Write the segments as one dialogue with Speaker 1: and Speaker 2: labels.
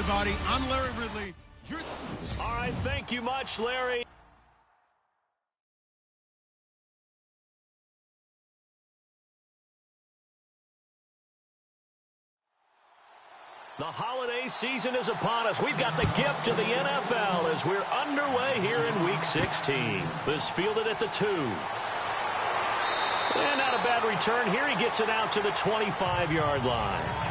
Speaker 1: everybody. I'm Larry Ridley.
Speaker 2: All right, thank you much, Larry. The holiday season is upon us. We've got the gift of the NFL as we're underway here in Week 16. This fielded at the 2. And not a bad return here. He gets it out to the 25-yard line.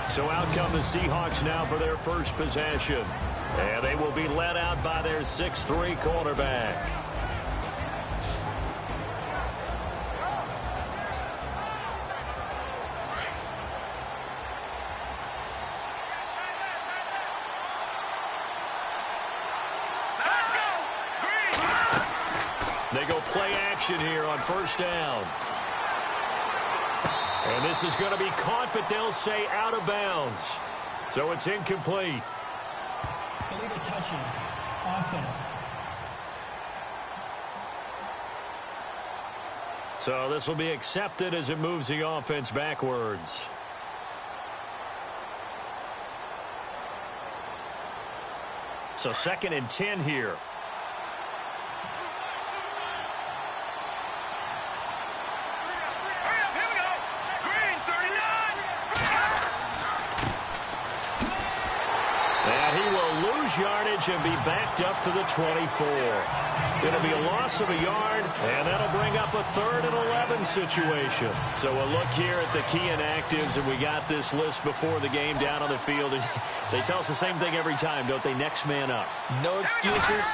Speaker 2: So out come the Seahawks now for their first possession. And they will be led out by their 6'3" quarterback. They go play action here on first down. And this is going to be caught, but they'll say out of bounds. So it's incomplete.
Speaker 3: Illegal touching. Offense.
Speaker 2: So this will be accepted as it moves the offense backwards. So 2nd and 10 here. Yardage and be backed up to the 24. It'll be a loss of a yard, and that'll bring up a 3rd and 11 situation. So a look here at the key inactives, and we got this list before the game down on the field. They tell us the same thing every time, don't they? Next man up.
Speaker 4: No excuses.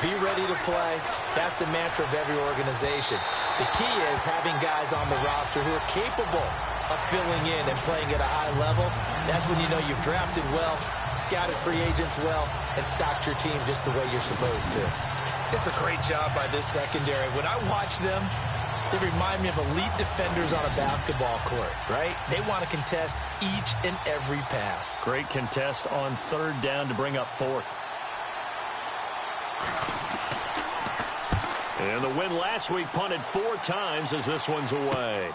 Speaker 4: Be ready to play. That's the mantra of every organization. The key is having guys on the roster who are capable of filling in and playing at a high level. That's when you know you've drafted well, scouted free agents well, and stocked your team just the way you're supposed to. It's a great job by this secondary. When I watch them, they remind me of elite defenders on a basketball court, right? They want to contest each and every pass.
Speaker 2: Great contest on 3rd down to bring up 4th. And the win last week punted 4 times as this one's away.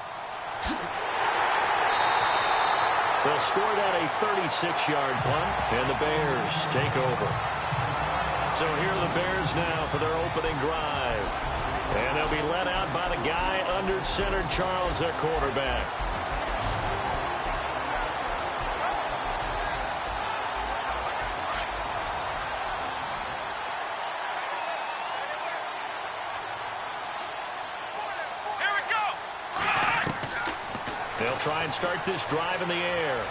Speaker 2: They'll score that a 36-yard punt, and the Bears take over. So here are the Bears now for their opening drive. And they'll be led out by the guy under center, Charles, their quarterback. They'll try and start this drive in the air.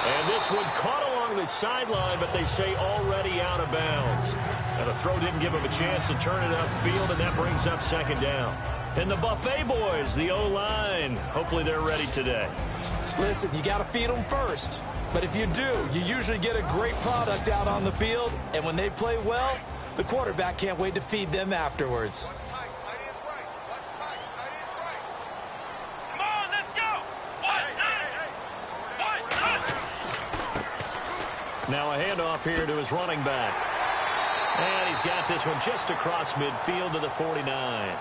Speaker 2: And this one caught along the sideline, but they say already out of bounds. And the throw didn't give him a chance to turn it upfield, and that brings up 2nd down. And the Buffet boys, the O-line, hopefully they're ready today.
Speaker 4: Listen, you got to feed them first. But if you do, you usually get a great product out on the field. And when they play well, the quarterback can't wait to feed them afterwards.
Speaker 2: Now a handoff here to his running back. And he's got this one just across midfield to the 49.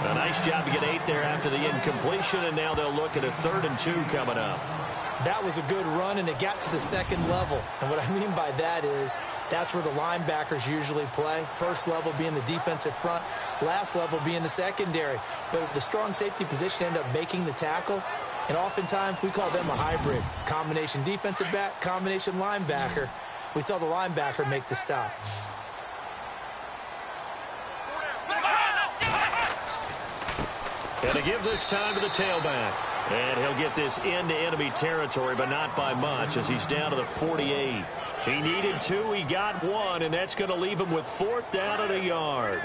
Speaker 2: A nice job to get 8 there after the incompletion, and now they'll look at a 3rd and 2 coming up.
Speaker 4: That was a good run, and it got to the 2nd level. And what I mean by that is that's where the linebackers usually play. First level being the defensive front, last level being the secondary. But the strong safety position ended up making the tackle. And oftentimes, we call them a hybrid. Combination defensive back, combination linebacker. We saw the linebacker make the stop.
Speaker 2: And to give this time to the tailback. And he'll get this into enemy territory, but not by much as he's down to the 48. He needed 2, he got 1, and that's going to leave him with 4th down and a yard.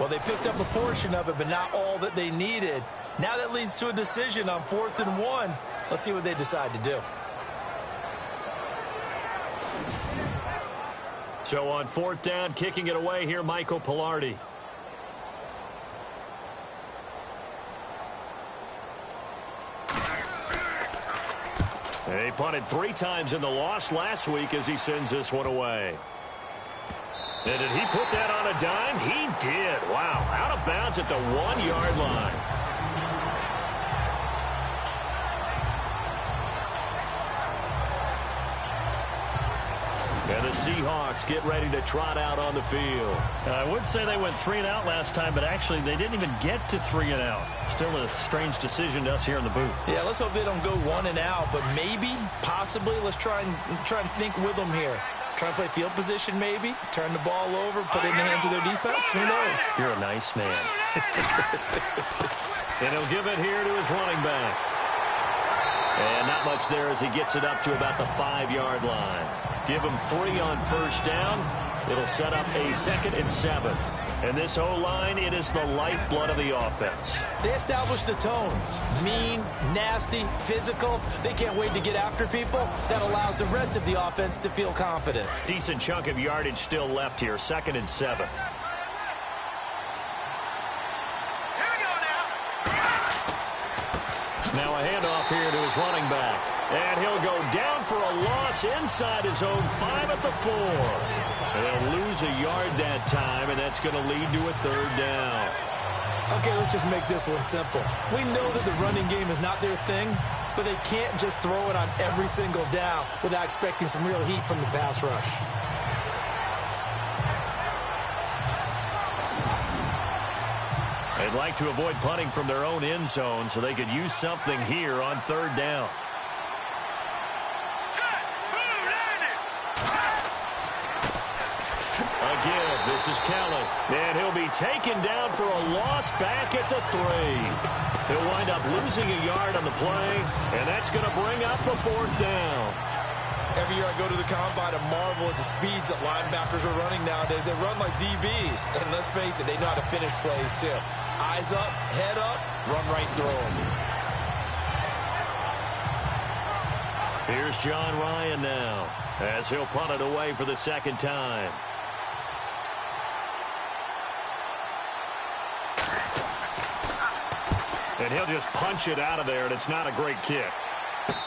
Speaker 4: Well, they picked up a portion of it, but not all that they needed. Now that leads to a decision on 4th and 1. Let's see what they decide to do.
Speaker 2: So on 4th down, kicking it away here, Michael Pilardi. He punted 3 times in the loss last week as he sends this one away. And did he put that on a dime? He did. Wow, out of bounds at the 1-yard line. Seahawks get ready to trot out on the field.
Speaker 1: I would say they went 3 and out last time, but actually they didn't even get to 3 and out. Still a strange decision to us here in the booth.
Speaker 4: Yeah, let's hope they don't go 1 and out, but maybe, possibly, let's try and think with them here. Try and play field position maybe, turn the ball over, put it in the hands of their defense. Who knows?
Speaker 1: You're a nice man.
Speaker 2: And he'll give it here to his running back. And not much there as he gets it up to about the 5-yard line. Give him 3 on first down. It'll set up a 2nd and 7. And this O-line, it is the lifeblood of the offense.
Speaker 4: They established the tone. Mean, nasty, physical. They can't wait to get after people. That allows the rest of the offense to feel confident.
Speaker 2: Decent chunk of yardage still left here. 2nd and 7. Now a handoff here to his running back. And he'll go down for a loss inside his own 5 at the 4. They'll lose a yard that time, and that's going to lead to a 3rd down.
Speaker 4: Okay, let's just make this one simple. We know that the running game is not their thing, but they can't just throw it on every single down without expecting some real heat from the pass rush.
Speaker 2: They'd like to avoid punting from their own end zone so they could use something here on 3rd down. Again, this is Kelly. And he'll be taken down for a loss back at the 3. He'll wind up losing a yard on the play, and that's going to bring up the 4th down.
Speaker 4: Every year I go to the combine and marvel at the speeds that linebackers are running nowadays. They run like DBs. And let's face it, they know how to finish plays too. Eyes up, head up, run right through them.
Speaker 2: Here's John Ryan now as he'll punt it away for the 2nd time. And he'll just punch it out of there, and it's not a great kick.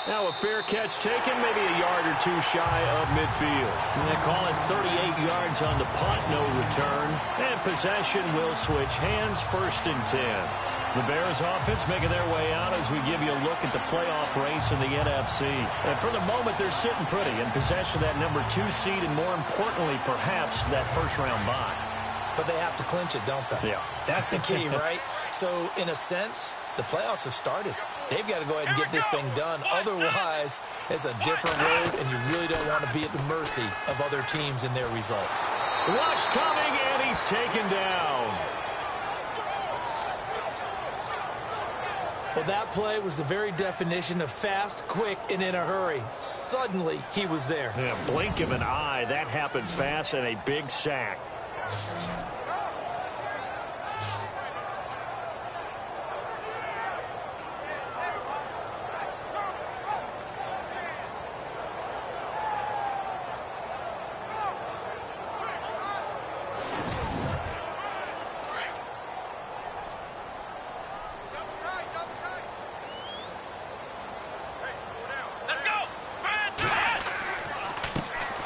Speaker 2: Now a fair catch taken, maybe a yard or 2 shy of midfield. And they call it 38 yards on the punt, no return. And possession will switch hands, 1st and 10. The Bears offense making their way out as we give you a look at the playoff race in the NFC. And for the moment, they're sitting pretty in possession of that number 2 seed and, more importantly, perhaps that 1st-round bye.
Speaker 4: But they have to clinch it, don't they?
Speaker 2: Yeah.
Speaker 4: That's the key, right? So, in a sense, the playoffs have started. They've got to go ahead and get this thing done. Otherwise, it's a different road, and you really don't want to be at the mercy of other teams and their results.
Speaker 2: Rush coming, and he's taken down.
Speaker 4: Well, that play was the very definition of fast, quick, and in a hurry. Suddenly, he was there.
Speaker 2: Yeah, blink of an eye. That happened fast, and a big sack.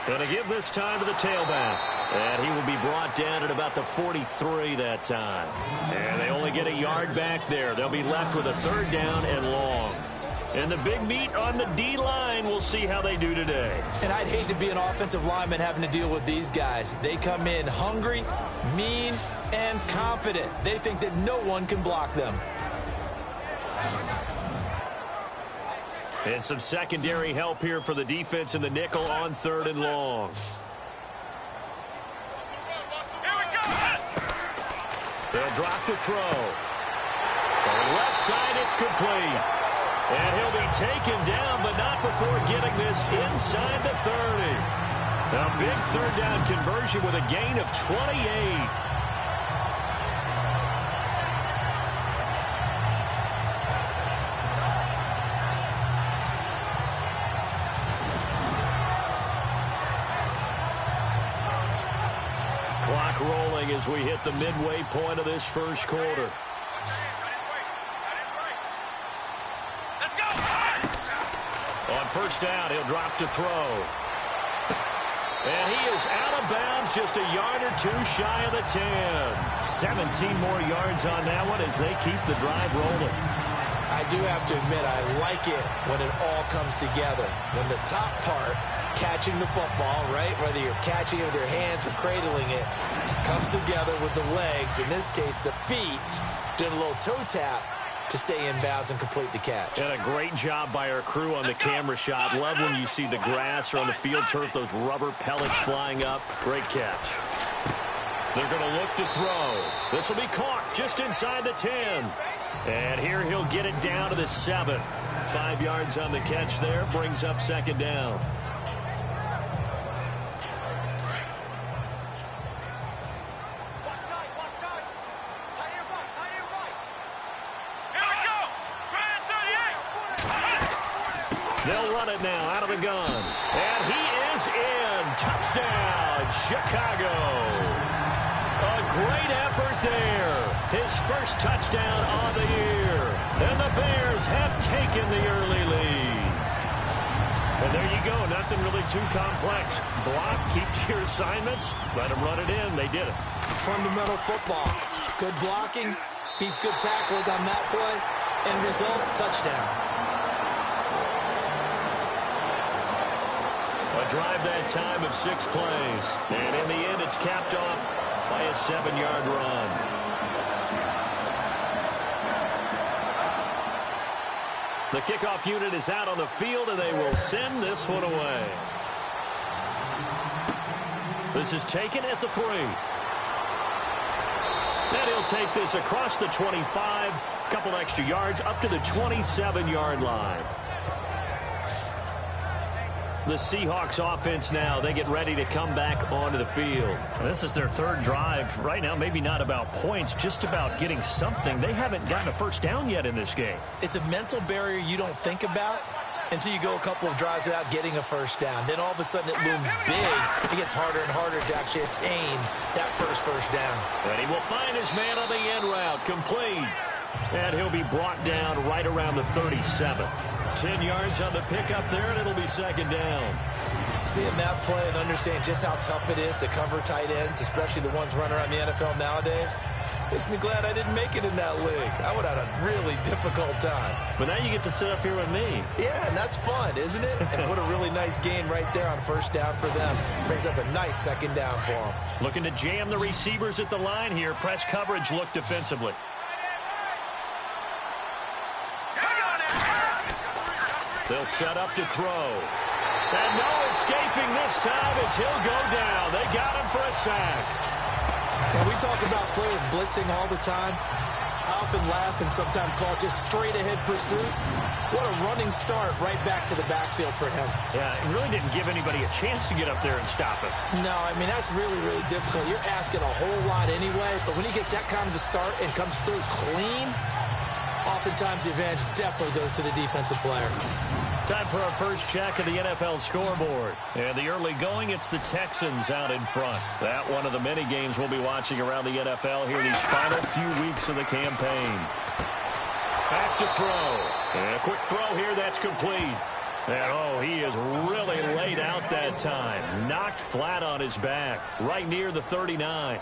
Speaker 2: Going to give this time to the tailback. And he will be brought down at about the 43 that time. And they only get a yard back there. They'll be left with a 3rd down and long. And the big meat on the D-line, we'll see how they do today.
Speaker 4: And I'd hate to be an offensive lineman having to deal with these guys. They come in hungry, mean, and confident. They think that no one can block them.
Speaker 2: And some secondary help here for the defense in the nickel on 3rd and long. They'll drop to throw. From the left side, it's complete. And he'll be taken down, but not before getting this inside the 30. A big 3rd down conversion with a gain of 28. Clock rolling as we hit the midway point of this 1st quarter. On 1st down, he'll drop to throw. And he is out of bounds, just a yard or 2 shy of the 10. 17 more yards on that one as they keep the drive rolling.
Speaker 4: I I do have to admit, I like it when it all comes together. When the top part, catching the football, right, whether you're catching it with your hands or cradling it, comes together with the legs, in this case the feet, doing a little toe tap to stay in bounds and complete the catch.
Speaker 2: And a great job by our crew on the camera shot. Love when you see the grass or on the field turf, those rubber pellets flying up. Great catch. They're going to look to throw. This will be caught just inside the 10. And here he'll get it down to the 7. 5 yards on the catch there. Brings up second down. They'll run it now out of the gun. And he is in. Touchdown, Chicago. A great effort there. His first touchdown on the year. And the Bears have taken the early lead. And there you go. Nothing really too complex. Block, keep to your assignments. Let them run it in. They did it.
Speaker 4: Fundamental football. Good blocking. Beats good tackling on that play. End result, touchdown.
Speaker 2: A drive that time of 6 plays. And in the end, it's capped off by a 7-yard run. The kickoff unit is out on the field, and they will send this one away. This is taken at the 3. And he'll take this across the 25. Couple extra yards up to the 27-yard line. The Seahawks offense now, they get ready to come back onto the field.
Speaker 1: This is their 3rd drive. Right now, maybe not about points, just about getting something. They haven't gotten a first down yet in this game.
Speaker 4: It's a mental barrier you don't think about until you go a couple of drives without getting a first down. Then all of a sudden it looms big. It gets harder and harder to actually attain that first down.
Speaker 2: And he will find his man on the end route, complete. And he'll be brought down right around the 37. 10 yards on the pickup there, and it'll be second down.
Speaker 4: Seeing that play and understand just how tough it is to cover tight ends, especially the ones running around the NFL nowadays, makes me glad I didn't make it in that league. I would have had a really difficult time.
Speaker 1: But now you get to sit up here with me.
Speaker 4: Yeah, and that's fun, isn't it? And what a really nice game right there on first down for them. Brings up a nice second down for them.
Speaker 1: Looking to jam the receivers at the line here. Press coverage look defensively.
Speaker 2: They'll set up to throw. And no escaping this time as he'll go down. They got him for a sack.
Speaker 4: And we talk about players blitzing all the time. I often laugh and sometimes call it just straight-ahead pursuit. What a running start right back to the backfield for him.
Speaker 1: Yeah, it really didn't give anybody a chance to get up there and stop him.
Speaker 4: No, I mean, that's really, really difficult. You're asking a whole lot anyway, but when he gets that kind of a start and comes through clean, oftentimes the advantage definitely goes to the defensive player.
Speaker 1: Time for our first check of the NFL scoreboard. And the early going, it's the Texans out in front. That one of the many games we'll be watching around the NFL here these final few weeks of the campaign.
Speaker 2: Back to throw. And a quick throw here, that's complete. And oh, he is really laid out that time. Knocked flat on his back, right near the 39.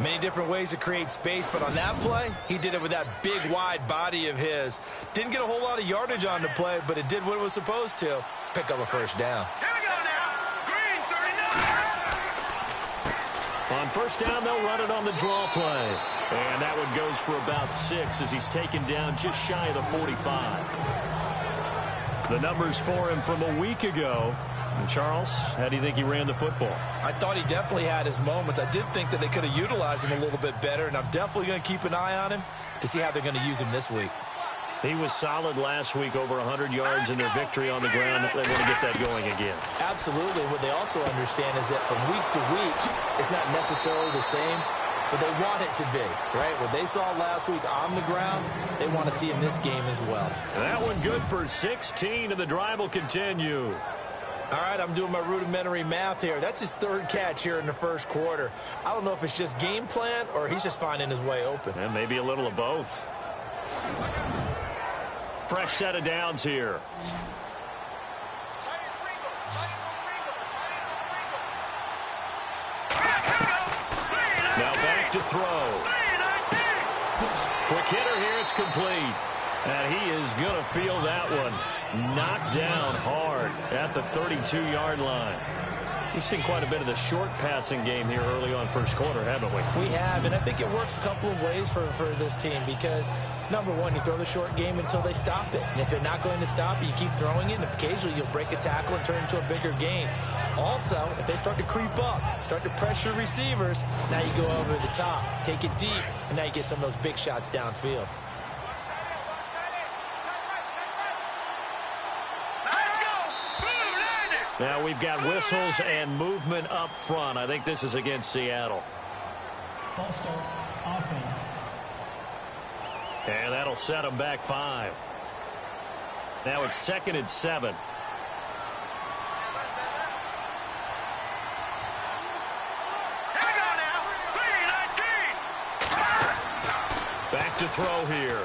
Speaker 4: Many different ways to create space, but on that play, he did it with that big, wide body of his. Didn't get a whole lot of yardage on the play, but it did what it was supposed to. Pick up a first down.
Speaker 5: Here we go now. Green 39.
Speaker 2: On first down, they'll run it on the draw play. And that one goes for about 6 as he's taken down just shy of the 45. The numbers for him from a week ago. Charles, how do you think he ran the football?
Speaker 4: I thought he definitely had his moments. I did think that they could have utilized him a little bit better, and I'm definitely going to keep an eye on him to see how they're going to use him this week.
Speaker 2: He was solid last week, over 100 yards in their victory on the ground. They want to get that going again.
Speaker 4: Absolutely. What they also understand is that from week to week, it's not necessarily the same, but they want it to be, right? What they saw last week on the ground, they want to see in this game as well.
Speaker 2: And that one good for 16, and the drive will continue.
Speaker 4: All right, I'm doing my rudimentary math here. That's his 3rd catch here in the first quarter. I don't know if it's just game plan or he's just finding his way open.
Speaker 2: And maybe a little of both. Fresh set of downs here. Now back to throw. Quick hitter here, it's complete.
Speaker 1: And he is going to feel that one. Knocked down hard at the 32-yard line. We've seen quite a bit of the short passing game here early on first quarter, haven't we?
Speaker 4: We have, and I think it works a couple of ways for this team because, number one, you throw the short game until they stop it. And if they're not going to stop it, you keep throwing it, and occasionally you'll break a tackle and turn it into a bigger game. Also, if they start to creep up, start to pressure receivers, now you go over the top, take it deep, and now you get some of those big shots downfield.
Speaker 1: Now we've got whistles and movement up front. I think this is against Seattle.
Speaker 3: False start, offense.
Speaker 1: And that'll set them back 5. Now it's 2nd and 7. Back to throw here.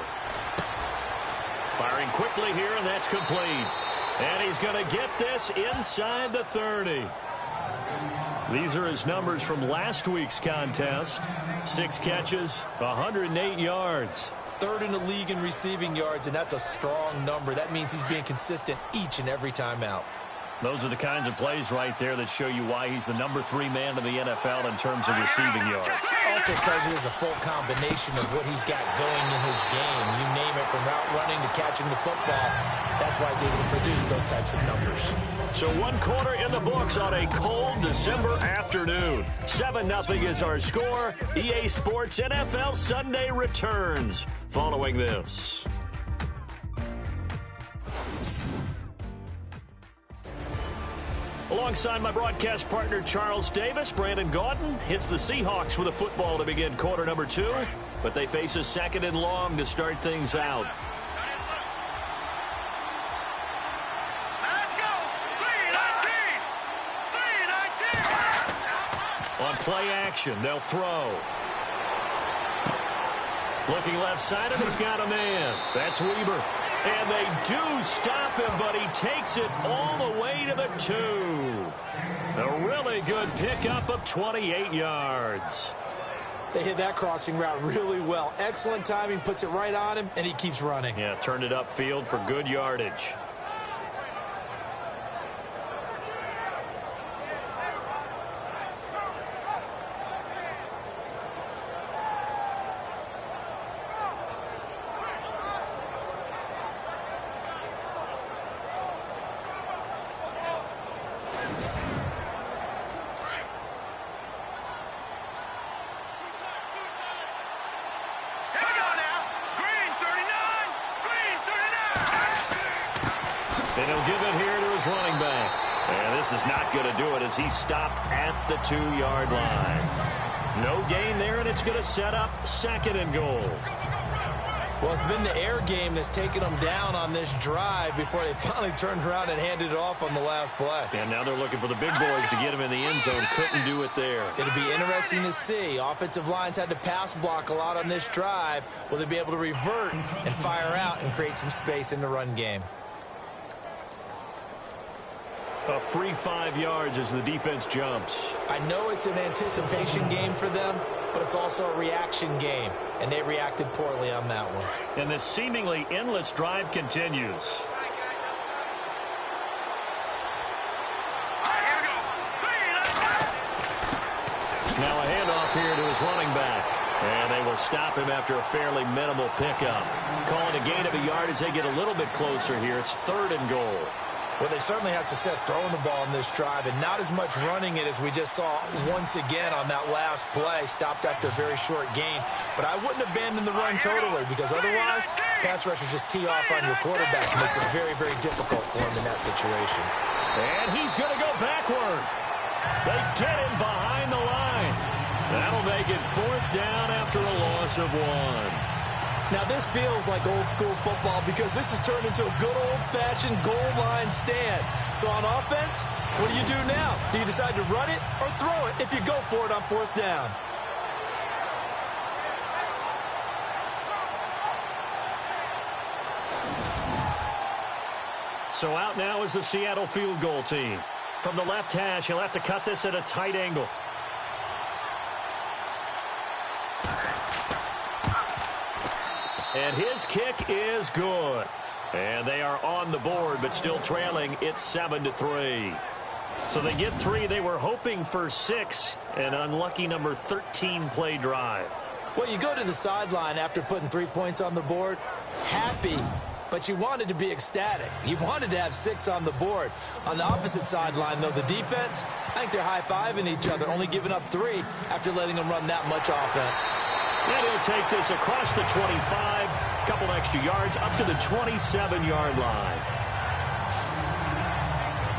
Speaker 1: Firing quickly here, and that's complete. And he's going to get this inside the 30. These are his numbers from last week's contest. 6 catches, 108 yards.
Speaker 4: 3rd in the league in receiving yards, and that's a strong number. That means he's being consistent each and every time out.
Speaker 1: Those are the kinds of plays right there that show you why he's the number 3 man in the NFL in terms of receiving yards.
Speaker 4: Also tells you there's a full combination of what he's got going in his game. You name it, from route running to catching the football. That's why he's able to produce those types of numbers.
Speaker 1: So 1 quarter in the books on a cold December afternoon. 7-0 is our score. EA Sports NFL Sunday returns following this. Alongside my broadcast partner Charles Davis, Brandon Gaudin hits the Seahawks with a football to begin quarter number 2, but they face a 2nd and long to start things out.
Speaker 5: Let's go! 3-19!
Speaker 1: On play action, they'll throw. Looking left side, and he's got a man. That's Weber. And they do stop him, but he takes it all the way to the 2. A really good pickup of 28 yards.
Speaker 4: They hit that crossing route really well. Excellent timing, puts it right on him, and he keeps running.
Speaker 1: Yeah, turned it upfield for good yardage. And he'll give it here to his running back. And this is not going to do it as he stopped at the 2-yard line. No gain there, and it's going to set up 2nd and goal.
Speaker 4: Well, it's been the air game that's taken them down on this drive before they finally turned around and handed it off on the last play.
Speaker 1: And now they're looking for the big boys to get him in the end zone. Couldn't do it there.
Speaker 4: It'll be interesting to see. Offensive lines had to pass block a lot on this drive. Will they be able to revert and fire out and create some space in the run game?
Speaker 1: A free 5 yards as the defense jumps.
Speaker 4: I know it's an anticipation game for them, but it's also a reaction game, and they reacted poorly on that one.
Speaker 1: And this seemingly endless drive continues. Now a handoff here to his running back. And they will stop him after a fairly minimal pickup. Calling a gain of a yard as they get a little bit closer here. It's 3rd and goal.
Speaker 4: Well, they certainly had success throwing the ball in this drive, and not as much running it as we just saw once again on that last play. Stopped after a very short gain. But I wouldn't abandon the run totally, because otherwise, pass rushers just tee off on your quarterback. It makes it very, very difficult for him in that situation.
Speaker 1: And he's going to go backward. They get him behind the line. That'll make it 4th down after a loss of 1.
Speaker 4: Now, this feels like old-school football because this has turned into a good old-fashioned goal line stand. So on offense, what do you do now? Do you decide to run it or throw it if you go for it on 4th down?
Speaker 1: So out now is the Seattle field goal team. From the left hash, he'll have to cut this at a tight angle. And his kick is good. And they are on the board, but still trailing. It's 7-3. So they get 3. They were hoping for 6. An unlucky number 13 play drive.
Speaker 4: Well, you go to the sideline after putting 3 points on the board, happy, but you wanted to be ecstatic. You wanted to have 6 on the board. On the opposite sideline, though, the defense, I think they're high-fiving each other, only giving up 3 after letting them run that much offense.
Speaker 1: And he'll take this across the 25, a couple extra yards, up to the 27-yard line.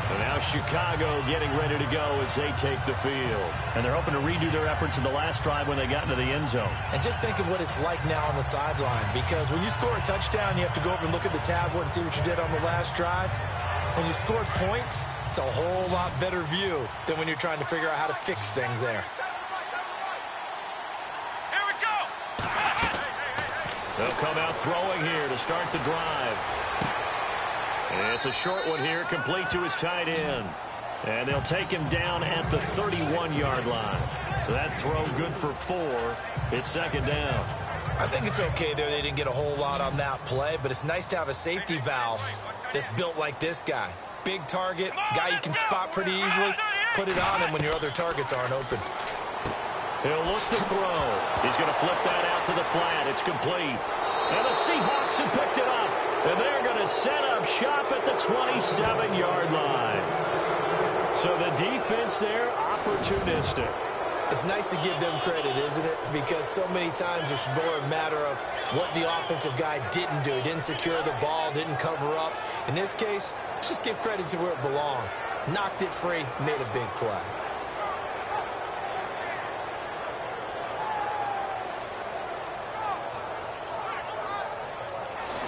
Speaker 1: And now Chicago getting ready to go as they take the field. And they're hoping to redo their efforts in the last drive when they got into the end zone.
Speaker 4: And just think of what it's like now on the sideline, because when you score a touchdown, you have to go over and look at the tablet and see what you did on the last drive. When you scored points, it's a whole lot better view than when you're trying to figure out how to fix things there.
Speaker 5: Here we go.
Speaker 1: They'll come out throwing here to start the drive. And it's a short one here, complete to his tight end. And they'll take him down at the 31-yard line. That throw good for 4. It's second down.
Speaker 4: I think it's okay there. They didn't get a whole lot on that play, but it's nice to have a safety valve that's built like this guy. Big target, guy you can spot pretty easily. Put it on him when your other targets aren't open.
Speaker 1: He'll look to throw. He's going to flip that out to the flat. It's complete. And the Seahawks have picked it up. And they're going to set up shop at the 27-yard line. So the defense there, opportunistic.
Speaker 4: It's nice to give them credit, isn't it? Because so many times it's more a matter of what the offensive guy didn't do. He didn't secure the ball, didn't cover up. In this case, let's just give credit to where it belongs. Knocked it free, made a big play.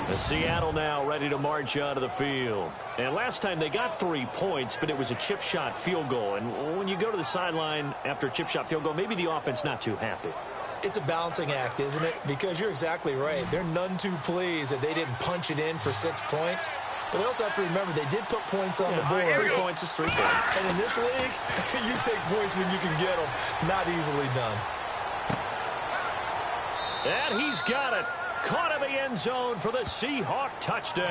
Speaker 1: The Seattle now ready to march out of the field. And last time they got 3 points, but it was a chip shot field goal. And when you go to the sideline after a chip shot field goal, maybe the offense not too happy.
Speaker 4: It's a balancing act, isn't it? Because you're exactly right. They're none too pleased that they didn't punch it in for 6 points. But they also have to remember they did put points on the board.
Speaker 1: 3 points is 3 points.
Speaker 4: And in this league, you take points when you can get them. Not easily done.
Speaker 1: And he's got it. Caught in the end zone for the Seahawk touchdown.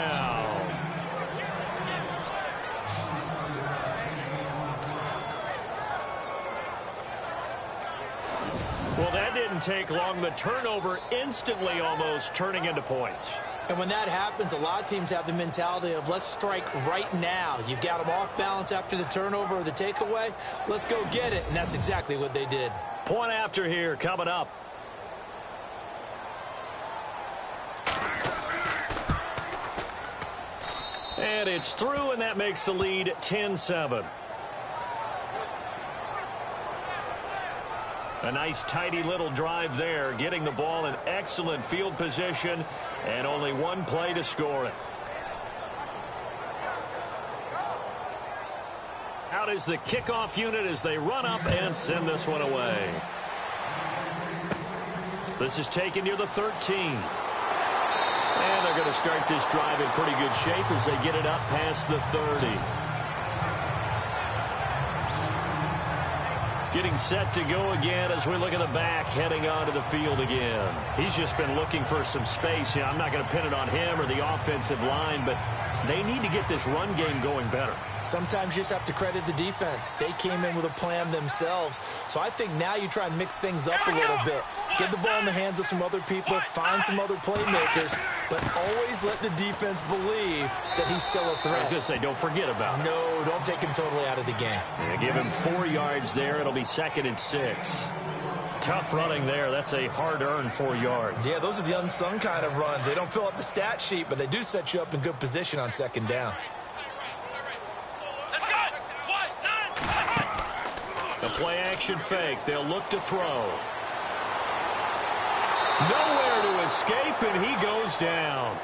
Speaker 1: Well, that didn't take long. The turnover instantly almost turning into points.
Speaker 4: And when that happens, a lot of teams have the mentality of let's strike right now. You've got them off balance after the turnover or the takeaway. Let's go get it. And that's exactly what they did.
Speaker 1: Point after here coming up. And it's through, and that makes the lead 10-7. A nice, tidy little drive there, getting the ball in excellent field position, and only 1 play to score it. Out is the kickoff unit as they run up and send this one away. This is taken near the 13. And they're going to start this drive in pretty good shape as they get it up past the 30. Getting set to go again as we look at the back, heading onto the field again. He's just been looking for some space. You know, I'm not going to pin it on him or the offensive line, but they need to get this run game going better.
Speaker 4: Sometimes you just have to credit the defense. They came in with a plan themselves. So I think now you try and mix things up a little bit. Get the ball in the hands of some other people, find some other playmakers, but always let the defense believe that he's still a threat.
Speaker 1: I was going to say, don't forget about it.
Speaker 4: No, don't take him totally out of the game.
Speaker 1: Yeah, give him 4 yards there. It'll be 2nd and 6. Tough running there. That's a hard-earned 4 yards.
Speaker 4: Yeah, those are the unsung kind of runs. They don't fill up the stat sheet, but they do set you up in good position on 2nd down.
Speaker 1: The play-action fake. They'll look to throw. Nowhere to escape, and he goes down.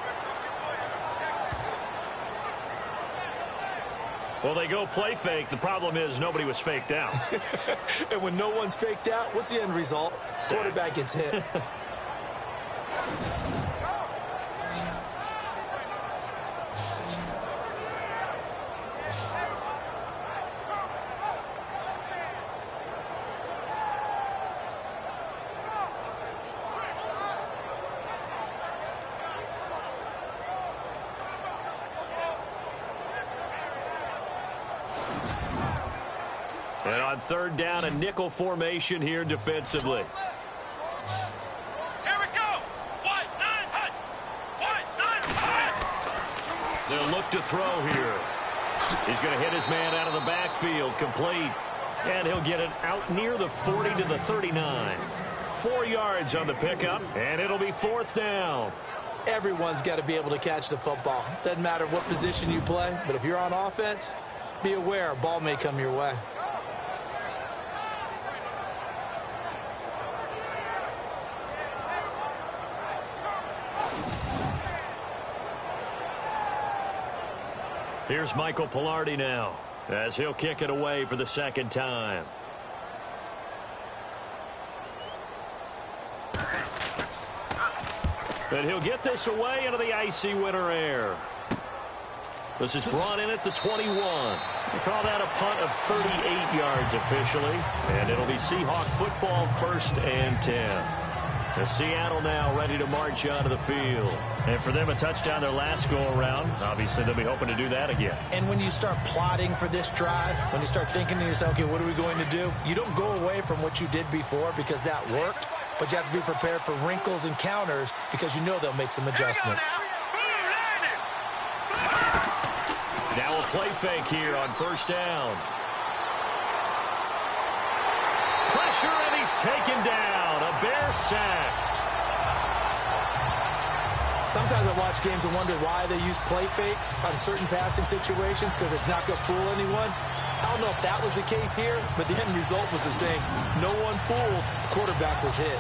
Speaker 1: Well, they go play fake. The problem is nobody was faked out.
Speaker 4: And when no one's faked out, what's the end result? Quarterback gets hit.
Speaker 1: And on third down, a nickel formation here defensively.
Speaker 5: Here we go. 1, 9, hut. 1, 9, hut.
Speaker 1: They'll look to throw here. He's going to hit his man out of the backfield, complete. And he'll get it out near the 40 to the 39. 4 yards on the pickup, and it'll be fourth down.
Speaker 4: Everyone's got to be able to catch the football. Doesn't matter what position you play, but if you're on offense, be aware a ball may come your way.
Speaker 1: Here's Michael Pilardi now, as he'll kick it away for the second time. And he'll get this away into the icy winter air. This is brought in at the 21. They call that a punt of 38 yards officially. And it'll be Seahawk football, 1st and 10. As Seattle now ready to march onto the field. And for them, a touchdown their last go-around. Obviously, they'll be hoping to do that again.
Speaker 4: And when you start plotting for this drive, when you start thinking to yourself, okay, what are we going to do? You don't go away from what you did before because that worked. But you have to be prepared for wrinkles and counters because you know they'll make some adjustments.
Speaker 1: Now a play fake here on first down. Pressure, and he's taken down. A Bear sack.
Speaker 4: Sometimes I watch games and wonder why they use play fakes on certain passing situations because it's not going to fool anyone. I don't know if that was the case here, but the end result was the same. No one fooled. The quarterback was hit.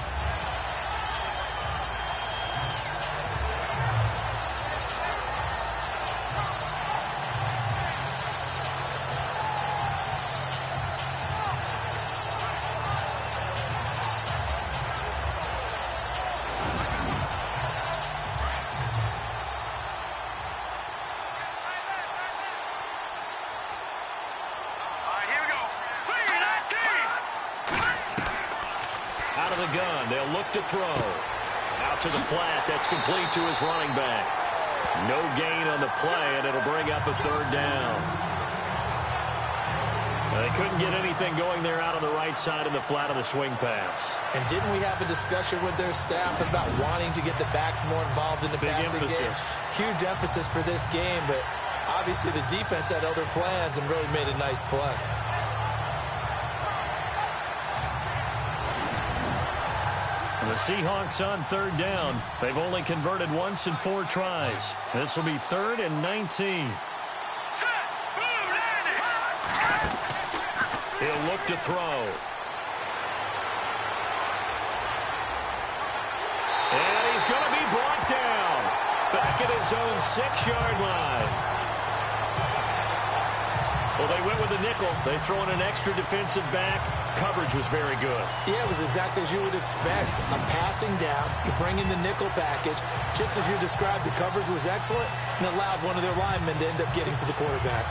Speaker 1: Gun. They'll look to throw. Out to the flat. That's complete to his running back. No gain on the play, and it'll bring up a third down. They couldn't get anything going there out on the right side of the flat of the swing pass.
Speaker 4: And didn't we have a discussion with their staff about wanting to get the backs more involved in the passing game? Huge emphasis for this game, but obviously the defense had other plans and really made a nice play.
Speaker 1: The Seahawks on third down. They've only converted once in 4 tries. This will be 3rd and 19. He'll look to throw. And he's going to be brought down. Back at his own 6-yard line. Well, they went with the nickel. They throw in an extra defensive back. Coverage was very good.
Speaker 4: Yeah, it was exactly as you would expect. A passing down, you bring in the nickel package. Just as you described, the coverage was excellent and allowed one of their linemen to end up getting to the quarterback.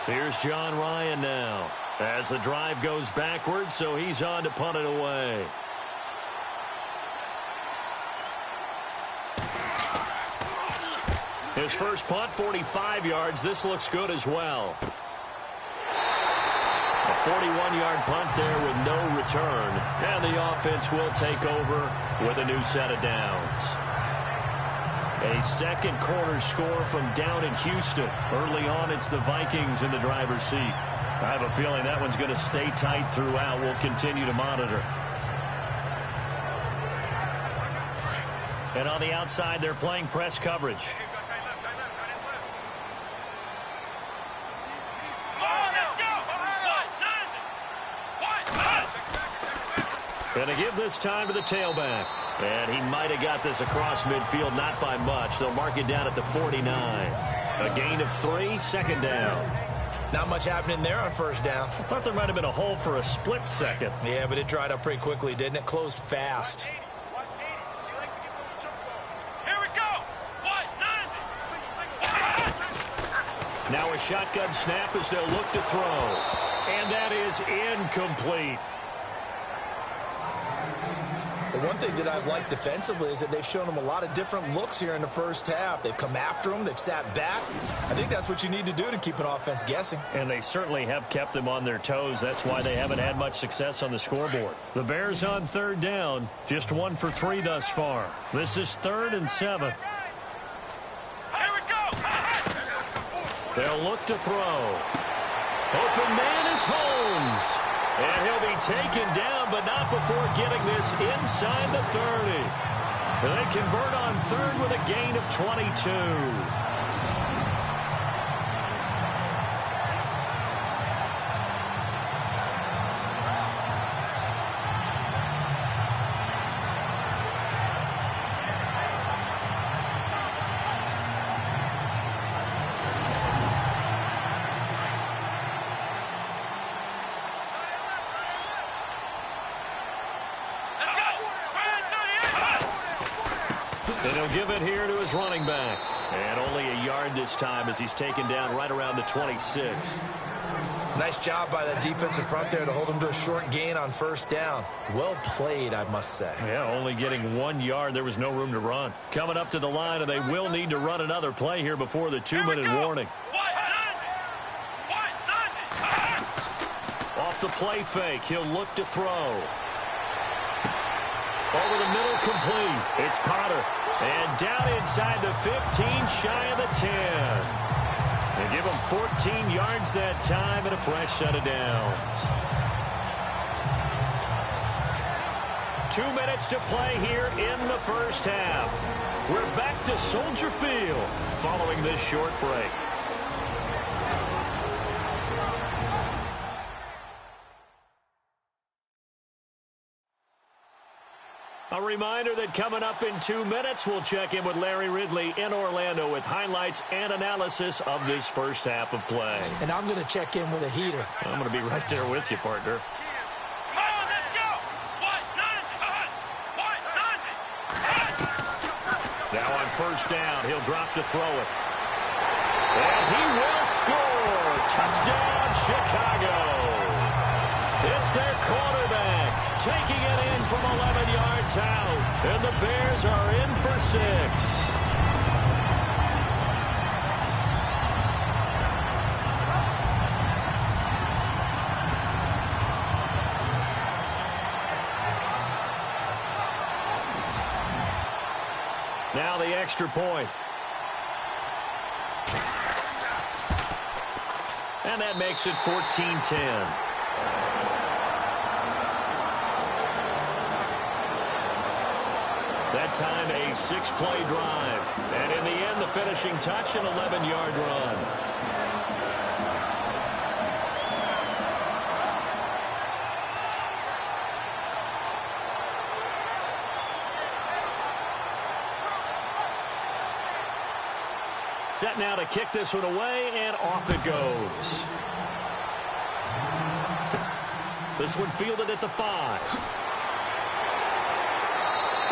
Speaker 1: Here's John Ryan now. As the drive goes backwards, so he's on to punt it away. His first punt, 45 yards. This looks good as well. A 41-yard punt there with no return. And the offense will take over with a new set of downs. A second quarter score from down in Houston. Early on, it's the Vikings in the driver's seat. I have a feeling that one's going to stay tight throughout. We'll continue to monitor. And on the outside, they're playing press coverage. Going to give this time to the tailback. And he might have got this across midfield, not by much. They'll mark it down at the 49. A gain of 3, second down.
Speaker 4: Not much happening there on first down.
Speaker 1: I thought there might have been a hole for a split second.
Speaker 4: Yeah, but it dried up pretty quickly, didn't it? Closed fast.
Speaker 5: Here we go. 190.
Speaker 1: Now a shotgun snap as they'll look to throw. And that is incomplete.
Speaker 4: The one thing that I've liked defensively is that they've shown them a lot of different looks here in the first half. They've come after them. They've sat back. I think that's what you need to do to keep an offense guessing.
Speaker 1: And they certainly have kept them on their toes. That's why they haven't had much success on the scoreboard. The Bears on third down, just 1 for 3 thus far. This is 3rd and 7.
Speaker 5: Here we go.
Speaker 1: They'll look to throw. Open man is Holmes. And he'll be taken down, but not before getting this inside the 30. They convert on 3rd with a gain of 22. And he'll give it here to his running back. And only a yard this time as he's taken down right around the 26.
Speaker 4: Nice job by that defensive front there to hold him to a short gain on first down. Well played, I must say.
Speaker 1: Yeah, only getting 1 yard. There was no room to run. Coming up to the line, and they will need to run another play here before the 2-minute warning. Off the play fake, he'll look to throw. Over the middle, complete. It's Potter. And down inside the 15, shy of the 10. They give him 14 yards that time and a fresh set of downs. 2 minutes to play here in the first half. We're back to Soldier Field following this short break. A reminder that coming up in 2 minutes, we'll check in with Larry Ridley in Orlando with highlights and analysis of this first half of play.
Speaker 4: And I'm going to check in with a heater.
Speaker 1: I'm going to be right there with you, partner.
Speaker 5: Come on, let's go.
Speaker 1: Now on first down, he'll drop to throw it. And he will score. Touchdown, Chicago. It's their quarterback taking it in from 11 yards out. And the Bears are in for 6. Now the extra point. And that makes it 14-10. That time a 6-play drive. And in the end, the finishing touch, an 11-yard run. Set now to kick this one away, and off it goes. This one fielded at the 5.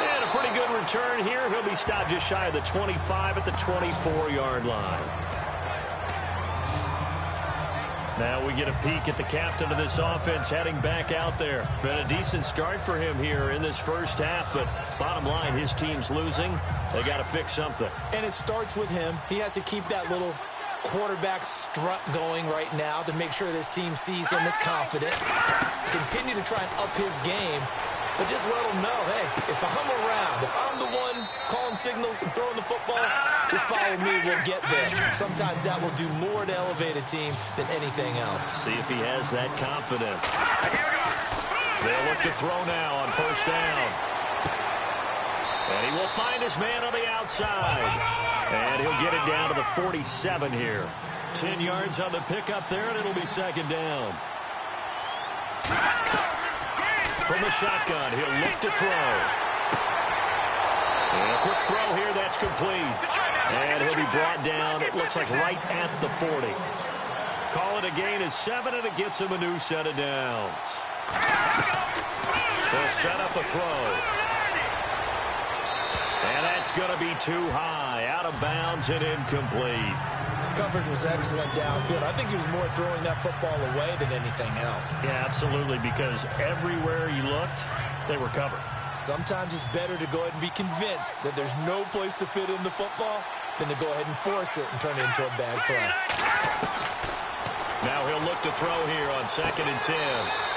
Speaker 1: And a pretty good return here. He'll be stopped just shy of the 25 at the 24-yard line. Now we get a peek at the captain of this offense heading back out there. Been a decent start for him here in this first half, but bottom line, his team's losing. They got to fix something.
Speaker 4: And it starts with him. He has to keep that little quarterback strut going right now to make sure this team sees him as confident. Continue to try and up his game, but just let him know, hey, if I'm around, if I'm the one calling signals and throwing the football, just follow me, we'll get there. Sometimes that will do more to elevate a team than anything else.
Speaker 1: See if he has that confidence. They'll look to throw now on first down. And he will find his man on the outside. And he'll get it down to the 47 here. 10 yards on the pickup there, and it'll be second down. From the shotgun, he'll look to throw. And a quick throw here, that's complete. And he'll be brought down, it looks like right at the 40. Call it a gain of 7, and it gets him a new set of downs. They'll set up a throw. And that's going to be too high, out of bounds and incomplete.
Speaker 4: Coverage was excellent downfield. I think he was more throwing that football away than anything else.
Speaker 1: Yeah, absolutely, because everywhere he looked, they were covered.
Speaker 4: Sometimes it's better to go ahead and be convinced that there's no place to fit in the football than to go ahead and force it and turn it into a bad play.
Speaker 1: Now he'll look to throw here on 2nd and 10.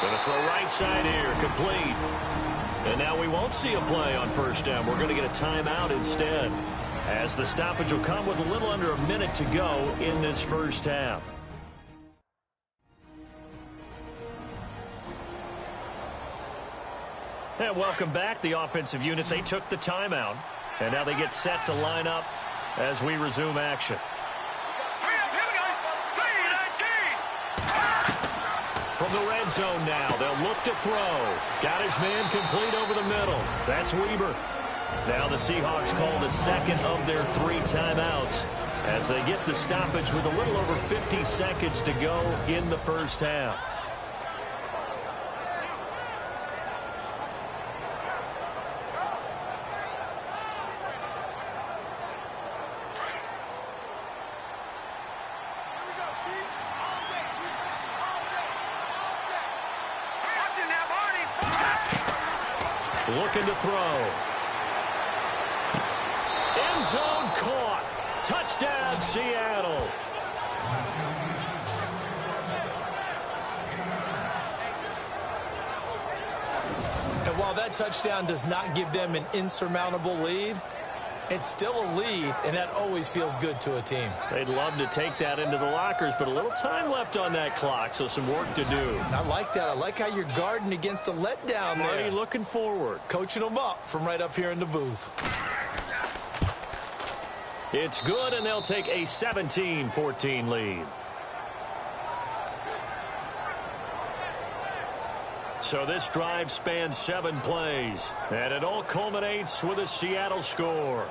Speaker 1: Going to throw right side here, complete. And now we won't see a play on 1st down. We're going to get a timeout instead, as the stoppage will come with a little under a minute to go in this 1st half. And welcome back. The offensive unit, they took the timeout. And now they get set to line up as we resume action. From the red zone now, they'll look to throw. Got his man complete over the middle. That's Weber. Now the Seahawks call the 2nd of their 3 timeouts as they get the stoppage with a little over 50 seconds to go in the 1st half. Looking to throw. End zone caught. Touchdown, Seattle.
Speaker 4: And while that touchdown does not give them an insurmountable lead, it's still a lead, and that always feels good to a team.
Speaker 1: They'd love to take that into the lockers, but a little time left on that clock, so some work to do.
Speaker 4: I like that. I like how you're guarding against a letdown there.
Speaker 1: Marty looking forward.
Speaker 4: Coaching them up from right up here in the booth.
Speaker 1: It's good, and they'll take a 17-14 lead. So this drive spans 7 plays, and it all culminates with a Seattle score.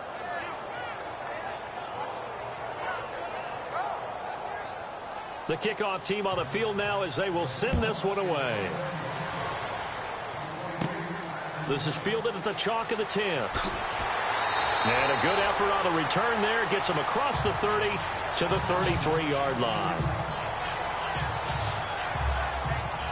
Speaker 1: The kickoff team on the field now as they will send this one away. This is fielded at the chalk of the 10. And a good effort on the return there. Gets him across the 30 to the 33-yard line.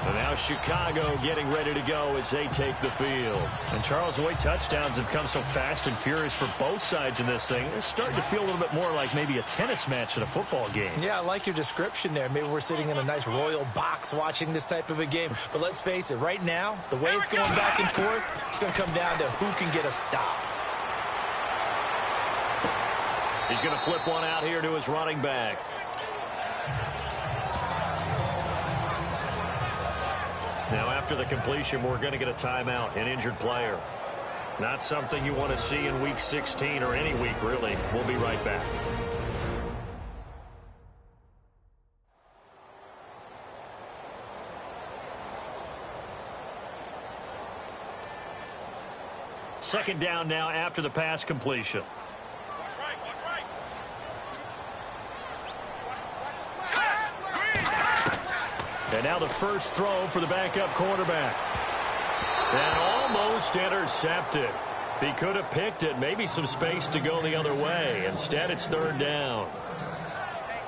Speaker 1: And now Chicago getting ready to go as they take the field. And Charles, the way touchdowns have come so fast and furious for both sides in this thing, it's starting to feel a little bit more like maybe a tennis match in a football game.
Speaker 4: Yeah, I like your description there. Maybe we're sitting in a nice royal box watching this type of a game. But let's face it, right now, the way it's going back and forth, it's going to come down to who can get a stop.
Speaker 1: He's going to flip one out here to his running back. Now, after the completion, we're going to get a timeout, an injured player. Not something you want to see in Week 16 or any week, really. We'll be right back. Second down now after the pass completion. And now the first throw for the backup quarterback. And almost intercepted. If he could have picked it, maybe some space to go the other way. Instead, it's 3rd down.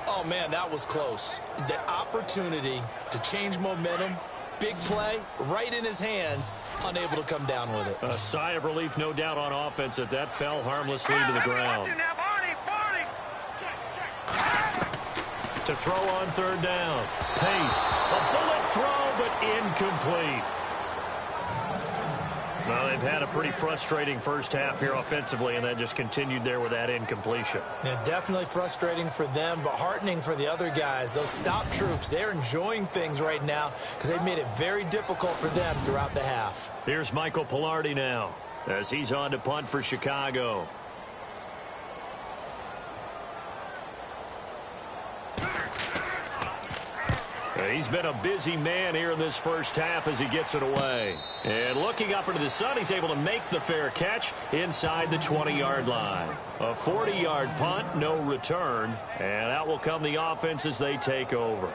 Speaker 4: Oh, man, that was close. The opportunity to change momentum, big play, right in his hands, unable to come down with it.
Speaker 1: A sigh of relief, no doubt, on offense that that fell harmlessly to the ground. To throw on 3rd down. Pace. A bullet throw, but incomplete. Well, they've had a pretty frustrating first half here offensively, and that just continued there with that incompletion.
Speaker 4: Yeah, definitely frustrating for them, but heartening for the other guys. Those stop troops, they're enjoying things right now because they've made it very difficult for them throughout the half.
Speaker 1: Here's Michael Pilardi now as he's on to punt for Chicago. He's been a busy man here in this first half as he gets it away. And looking up into the sun, he's able to make the fair catch inside the 20-yard line. A 40-yard punt, no return. And that will come the offense as they take over.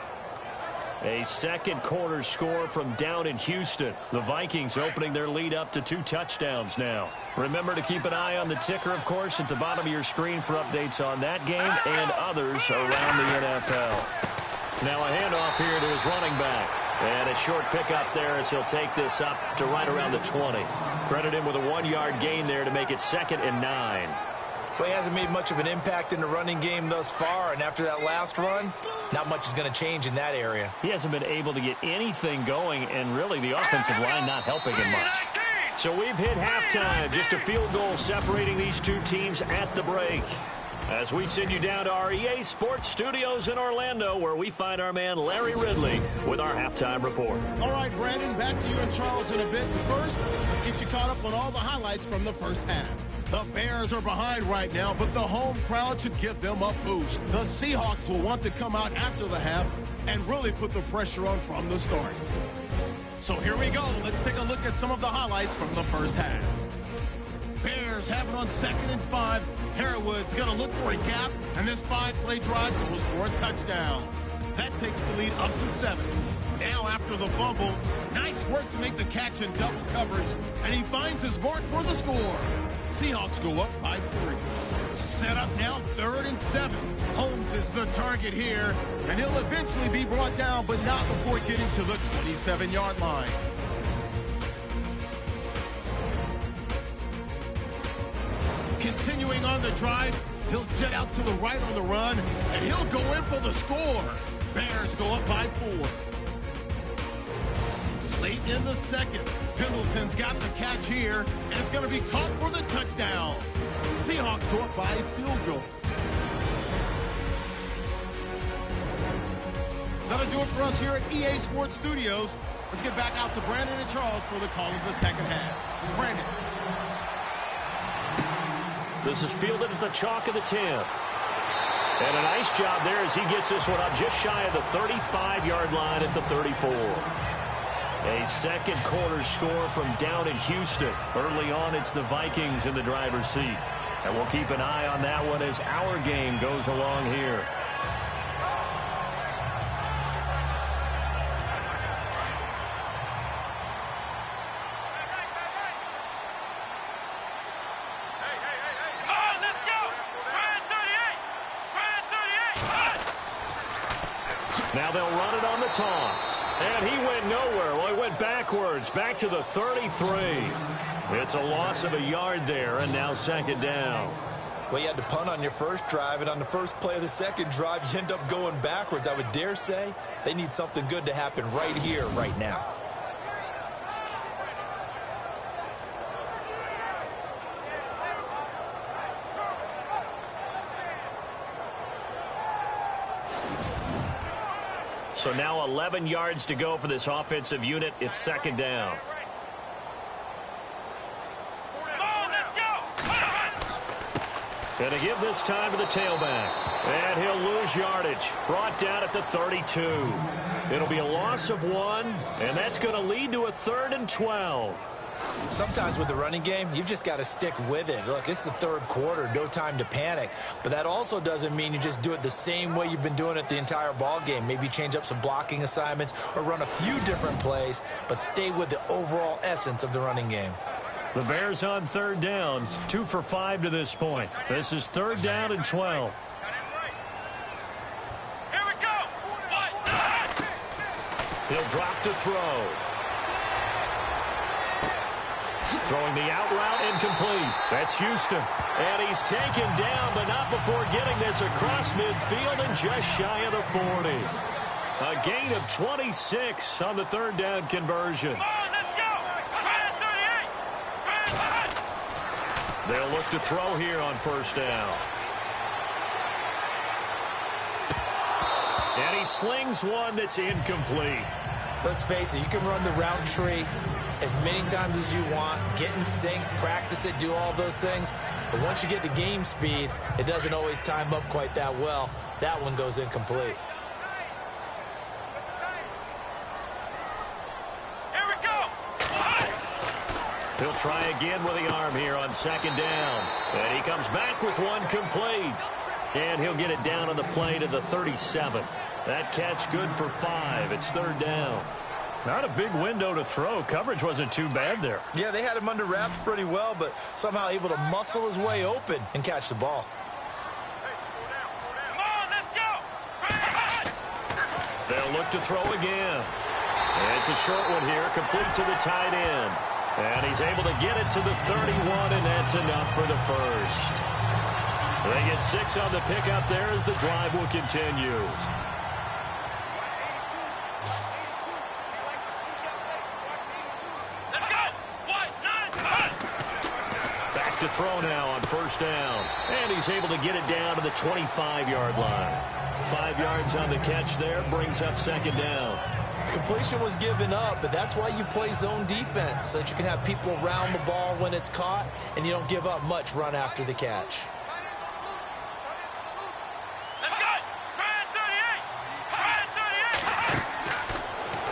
Speaker 1: A second quarter score from down in Houston. The Vikings opening their lead up to 2 touchdowns now. Remember to keep an eye on the ticker, of course, at the bottom of your screen for updates on that game and others around the NFL. Now a handoff here to his running back. And a short pickup there as he'll take this up to right around the 20. Credit him with a 1-yard gain there to make it 2nd and 9.
Speaker 4: Well, he hasn't made much of an impact in the running game thus far, and after that last run, not much is going to change in that area.
Speaker 1: He hasn't been able to get anything going, and really the offensive line not helping him much. So we've hit halftime, just a field goal separating these two teams at the break. As we send you down to our EA Sports Studios in Orlando, where we find our man Larry Ridley with our halftime report.
Speaker 6: All right, Brandon, back to you and Charles in a bit. First, let's get you caught up on all the highlights from the first half. The Bears are behind right now, but the home crowd should give them a boost. The Seahawks will want to come out after the half and really put the pressure on from the start. So here we go. Let's take a look at some of the highlights from the first half. Bears have it on 2nd and 5. Herwood's going to look for a gap, and this 5-play drive goes for a touchdown. That takes the lead up to 7. Now after the fumble, nice work to make the catch in double coverage, and he finds his mark for the score. Seahawks go up by 3. Set up now 3rd and 7. Holmes is the target here, and he'll eventually be brought down, but not before getting to the 27-yard line. Continuing on the drive, he'll jet out to the right on the run, and he'll go in for the score. Bears go up by 4. Late in the second, Pendleton's got the catch here, and it's going to be caught for the touchdown. Seahawks go up by a field goal. That'll do it for us here at EA Sports Studios. Let's get back out to Brandon and Charles for the call of the second half. Brandon.
Speaker 1: This is fielded at the chalk of the 10. And a nice job there as he gets this one up just shy of the 35-yard line at the 34. A second quarter score from down in Houston. Early on, it's the Vikings in the driver's seat. And we'll keep an eye on that one as our game goes along here. Now they'll run it on the toss. And he went nowhere. Well, he went backwards, back to the 33. It's a loss of a yard there, and now 2nd down.
Speaker 4: Well, you had to punt on your first drive, and on the first play of the second drive, you end up going backwards. I would dare say they need something good to happen right here, right now.
Speaker 1: So now 11 yards to go for this offensive unit. It's 2nd down. Going to give this time to the tailback. And he'll lose yardage. Brought down at the 32. It'll be a loss of 1, and that's going to lead to a 3rd and 12.
Speaker 4: Sometimes with the running game, you've just got to stick with it. Look, it's the 3rd quarter, no time to panic. But that also doesn't mean you just do it the same way you've been doing it the entire ball game. Maybe change up some blocking assignments or run a few different plays, but stay with the overall essence of the running game.
Speaker 1: The Bears on 3rd down, 2 for 5 to this point. This is 3rd down and 12.
Speaker 5: Here we go.
Speaker 1: He'll drop to throw. Throwing the out route incomplete. That's Houston. And he's taken down, but not before getting this across midfield and just shy of the 40. A gain of 26 on the 3rd down conversion.
Speaker 5: Come on, let's go. 38.
Speaker 1: They'll look to throw here on 1st down. And he slings one that's incomplete.
Speaker 4: Let's face it, you can run the route tree as many times as you want, get in sync, practice it, do all those things. But once you get to game speed, it doesn't always time up quite that well. That one goes incomplete.
Speaker 5: Here we go.
Speaker 1: He'll try again with the arm here on 2nd down. And he comes back with one complete. And he'll get it down on the play to the 37. That catch good for 5. It's 3rd down. Not a big window to throw. Coverage wasn't too bad there.
Speaker 4: Yeah, they had him under wraps pretty well, but somehow able to muscle his way open and catch the ball.
Speaker 5: Come on, let's go.
Speaker 1: They'll look to throw again. It's a short one here, complete to the tight end. And he's able to get it to the 31, and that's enough for the first. They get 6 on the pickup there as the drive will continue. Back to throw now on first down. And he's able to get it down to the 25-yard line. 5 yards on the catch there, brings up second down.
Speaker 4: Completion was given up, but that's why you play zone defense, so that you can have people around the ball when it's caught, and you don't give up much run after the catch.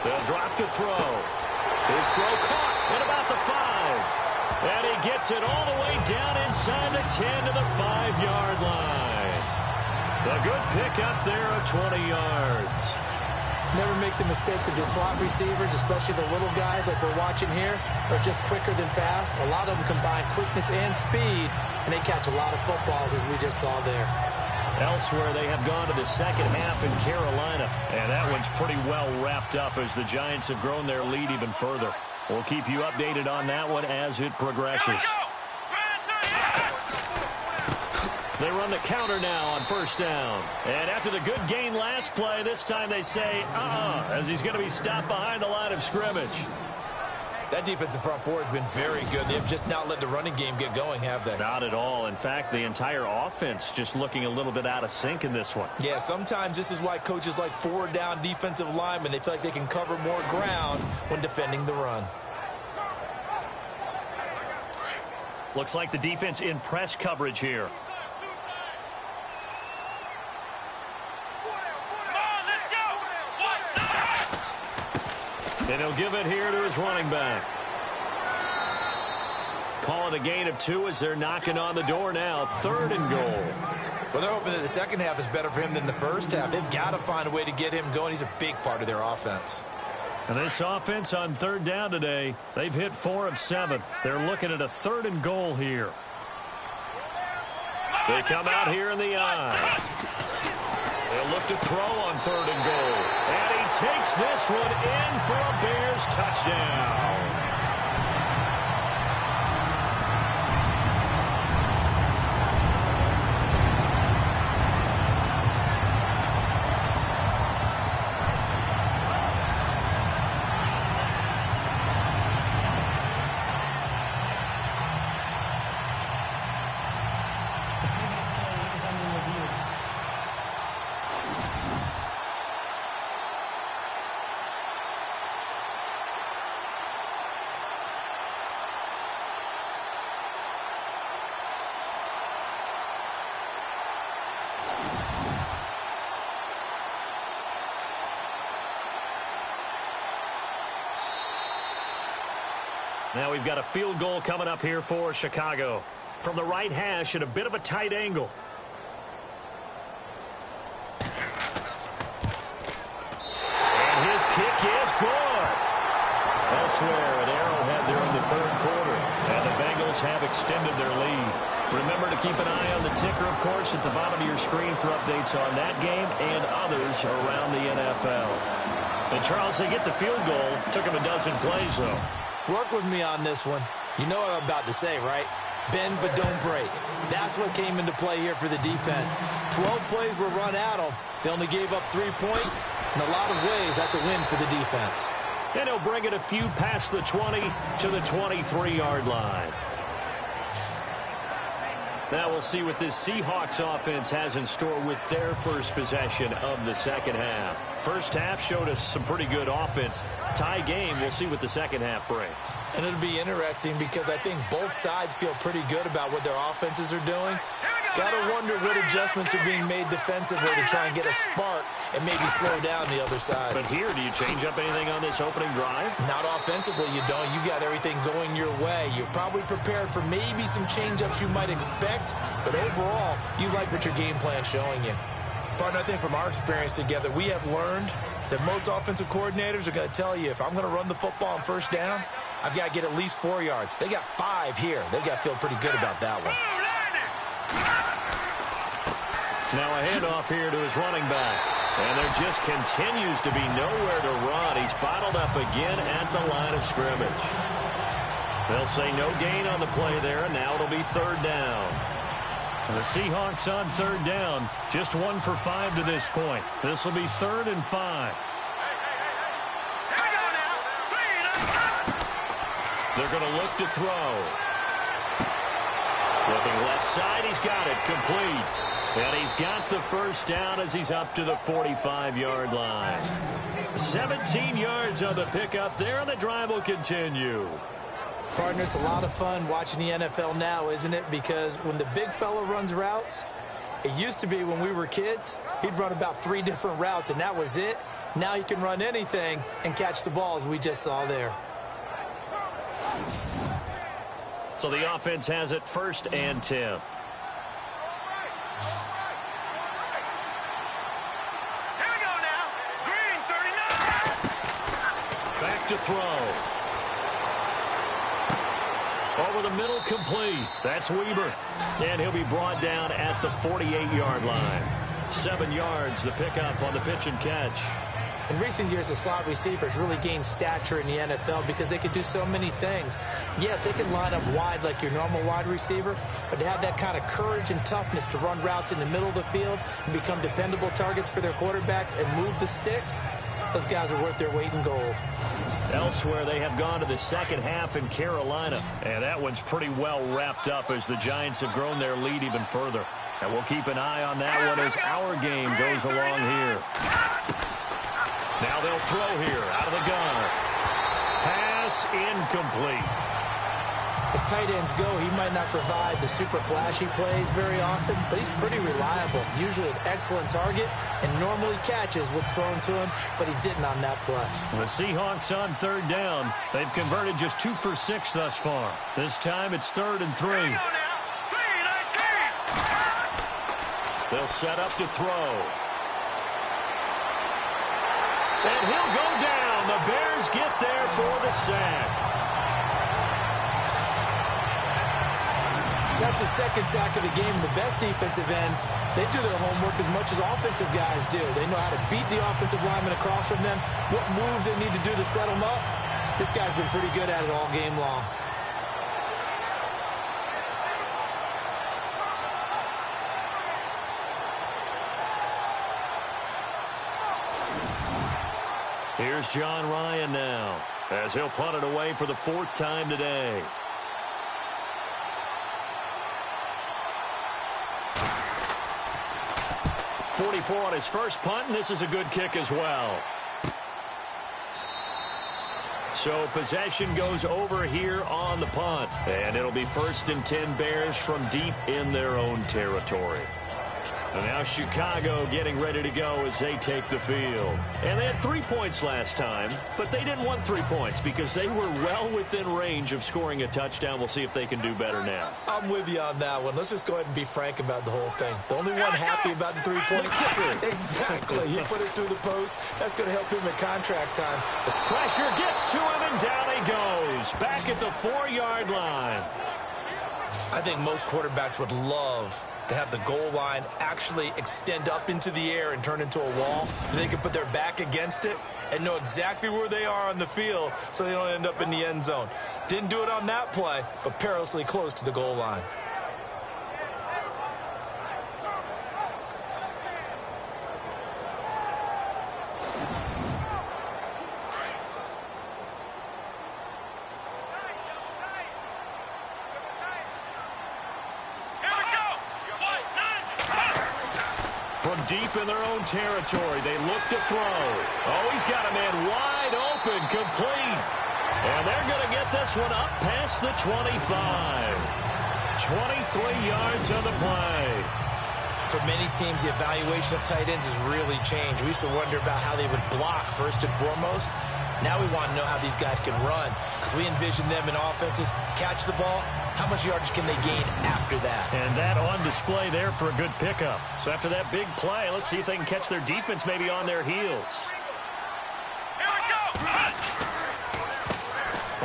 Speaker 1: They'll drop to throw. His throw caught at about the 5. And he gets it all the way down inside the 10 to the 5-yard line. A good pickup there of 20 yards.
Speaker 4: Never make the mistake that the slot receivers, especially the little guys like we're watching here, are just quicker than fast. A lot of them combine quickness and speed, and they catch a lot of footballs, as we just saw there.
Speaker 1: Elsewhere, they have gone to the second half in Carolina, and that one's pretty well wrapped up as the Giants have grown their lead even further. We'll keep you updated on that one as it progresses. They run the counter now on first down. And after the good gain last play, this time they say, as he's going to be stopped behind the line of scrimmage.
Speaker 4: That defensive front four has been very good. They have just not let the running game get going, have they?
Speaker 1: Not at all. In fact, the entire offense just looking a little bit out of sync in this one.
Speaker 4: Yeah, sometimes this is why coaches like forward-down defensive linemen, they feel like they can cover more ground when defending the run.
Speaker 1: Looks like the defense in press coverage here. And he'll give it here to his running back. Call it a gain of 2 as they're knocking on the door now. 3rd and goal.
Speaker 4: Well, they're hoping that the second half is better for him than the first half. They've got to find a way to get him going. He's a big part of their offense.
Speaker 1: And this offense on 3rd down today, they've hit 4 of 7. They're looking at a 3rd and goal here. They come out here in the eye. They'll look to throw on 3rd and goal. And he takes this one in for a Bears touchdown. Now we've got a field goal coming up here for Chicago. From the right hash at a bit of a tight angle. And his kick is good. Elsewhere at Arrowhead there in the 3rd quarter. And the Bengals have extended their lead. Remember to keep an eye on the ticker, of course, at the bottom of your screen for updates on that game and others around the NFL. And Charles, they get the field goal. Took them a dozen plays, though.
Speaker 4: Work with me on this one. You know what I'm about to say, right? Bend but don't break. That's what came into play here for the defense. 12 plays were run at them. They only gave up 3 points. In a lot of ways, that's a win for the defense.
Speaker 1: And he'll bring it a few past the 20 to the 23-yard line. Now we'll see what this Seahawks offense has in store with their first possession of the second half. First half showed us some pretty good offense. Tie game, we'll see what the second half brings.
Speaker 4: And it'll be interesting because I think both sides feel pretty good about what their offenses are doing. Got to wonder what adjustments are being made defensively to try and get a spark and maybe slow down the other side.
Speaker 1: But here, do you change up anything on this opening drive?
Speaker 4: Not offensively, you don't. You got everything going your way. You've probably prepared for maybe some change-ups you might expect, but overall, you like what your game plan's showing you. Partner, I think from our experience together, we have learned that most offensive coordinators are going to tell you, if I'm going to run the football on first down, I've got to get at least 4 yards. They got 5 here. They've got to feel pretty good about that one.
Speaker 1: Now a handoff here to his running back. And there just continues to be nowhere to run. but he's bottled up again at the line of scrimmage. They'll say no gain on the play there, and now it'll be third down. And the Seahawks on third down, just 1 for 5 to this point. This will be 3rd and 5. They're going to look to throw. Looking left side, he's got it, complete. And he's got the first down as he's up to the 45-yard line. 17 yards on the pickup there, and the drive will continue.
Speaker 4: Partner, it's a lot of fun watching the NFL now, isn't it? Because when the big fella runs routes, it used to be when we were kids, he'd run about 3 different routes, and that was it. Now he can run anything and catch the ball, as we just saw there.
Speaker 1: So the offense has it 1st and 10. Back to throw. Over the middle, complete. That's Weber. And he'll be brought down at the 48-yard line. 7 yards, the pickup on the pitch and catch.
Speaker 4: In recent years, the slot receivers really gained stature in the NFL because they can do so many things. Yes, they can line up wide like your normal wide receiver, but to have that kind of courage and toughness to run routes in the middle of the field and become dependable targets for their quarterbacks and move the sticks, those guys are worth their weight in gold.
Speaker 1: Elsewhere, they have gone to the second half in Carolina, and that one's pretty well wrapped up as the Giants have grown their lead even further. And we'll keep an eye on that one as our game goes along here. Now they'll throw here out of the gun. Pass incomplete.
Speaker 4: As tight ends go, he might not provide the super flashy plays very often, but he's pretty reliable. Usually an excellent target and normally catches what's thrown to him, but he didn't on that play.
Speaker 1: The Seahawks on third down. They've converted just 2 for 6 thus far. This time it's 3rd and 3. They'll set up to throw. And he'll go down. The Bears get there for the sack.
Speaker 4: That's the 2nd sack of the game. The best defensive ends, they do their homework as much as offensive guys do. They know how to beat the offensive lineman across from them, what moves they need to do to set them up. This guy's been pretty good at it all game long.
Speaker 1: Here's John Ryan now as he'll punt it away for the 4th time today. .44 on his first punt, and this is a good kick as well. So possession goes over here on the punt, and it'll be 1st and 10 Bears from deep in their own territory. And now Chicago getting ready to go as they take the field. And they had 3 points last time, but they didn't want 3 points because they were well within range of scoring a touchdown. We'll see if they can do better now.
Speaker 4: I'm with you on that one. Let's just go ahead and be frank about the whole thing. The only one happy about the 3-point kicker. Exactly. He put it through the post. That's going to help him at contract time.
Speaker 1: The pressure gets to him, and down he goes. Back at the 4-yard line.
Speaker 4: I think most quarterbacks would love to have the goal line actually extend up into the air and turn into a wall. They can put their back against it and know exactly where they are on the field so they don't end up in the end zone. Didn't do it on that play, but perilously close to the goal line.
Speaker 1: From deep in their own territory, they look to throw. Oh, he's got a man wide open, complete. And they're going to get this one up past the 25. 23 yards on the play.
Speaker 4: For many teams, the evaluation of tight ends has really changed. We used to wonder about how they would block first and foremost. Now we want to know how these guys can run because we envision them in offenses catch the ball. How much yardage can they gain after that?
Speaker 1: And that on display there for a good pickup. So after that big play, let's see if they can catch their defense maybe on their heels.
Speaker 5: Here we go!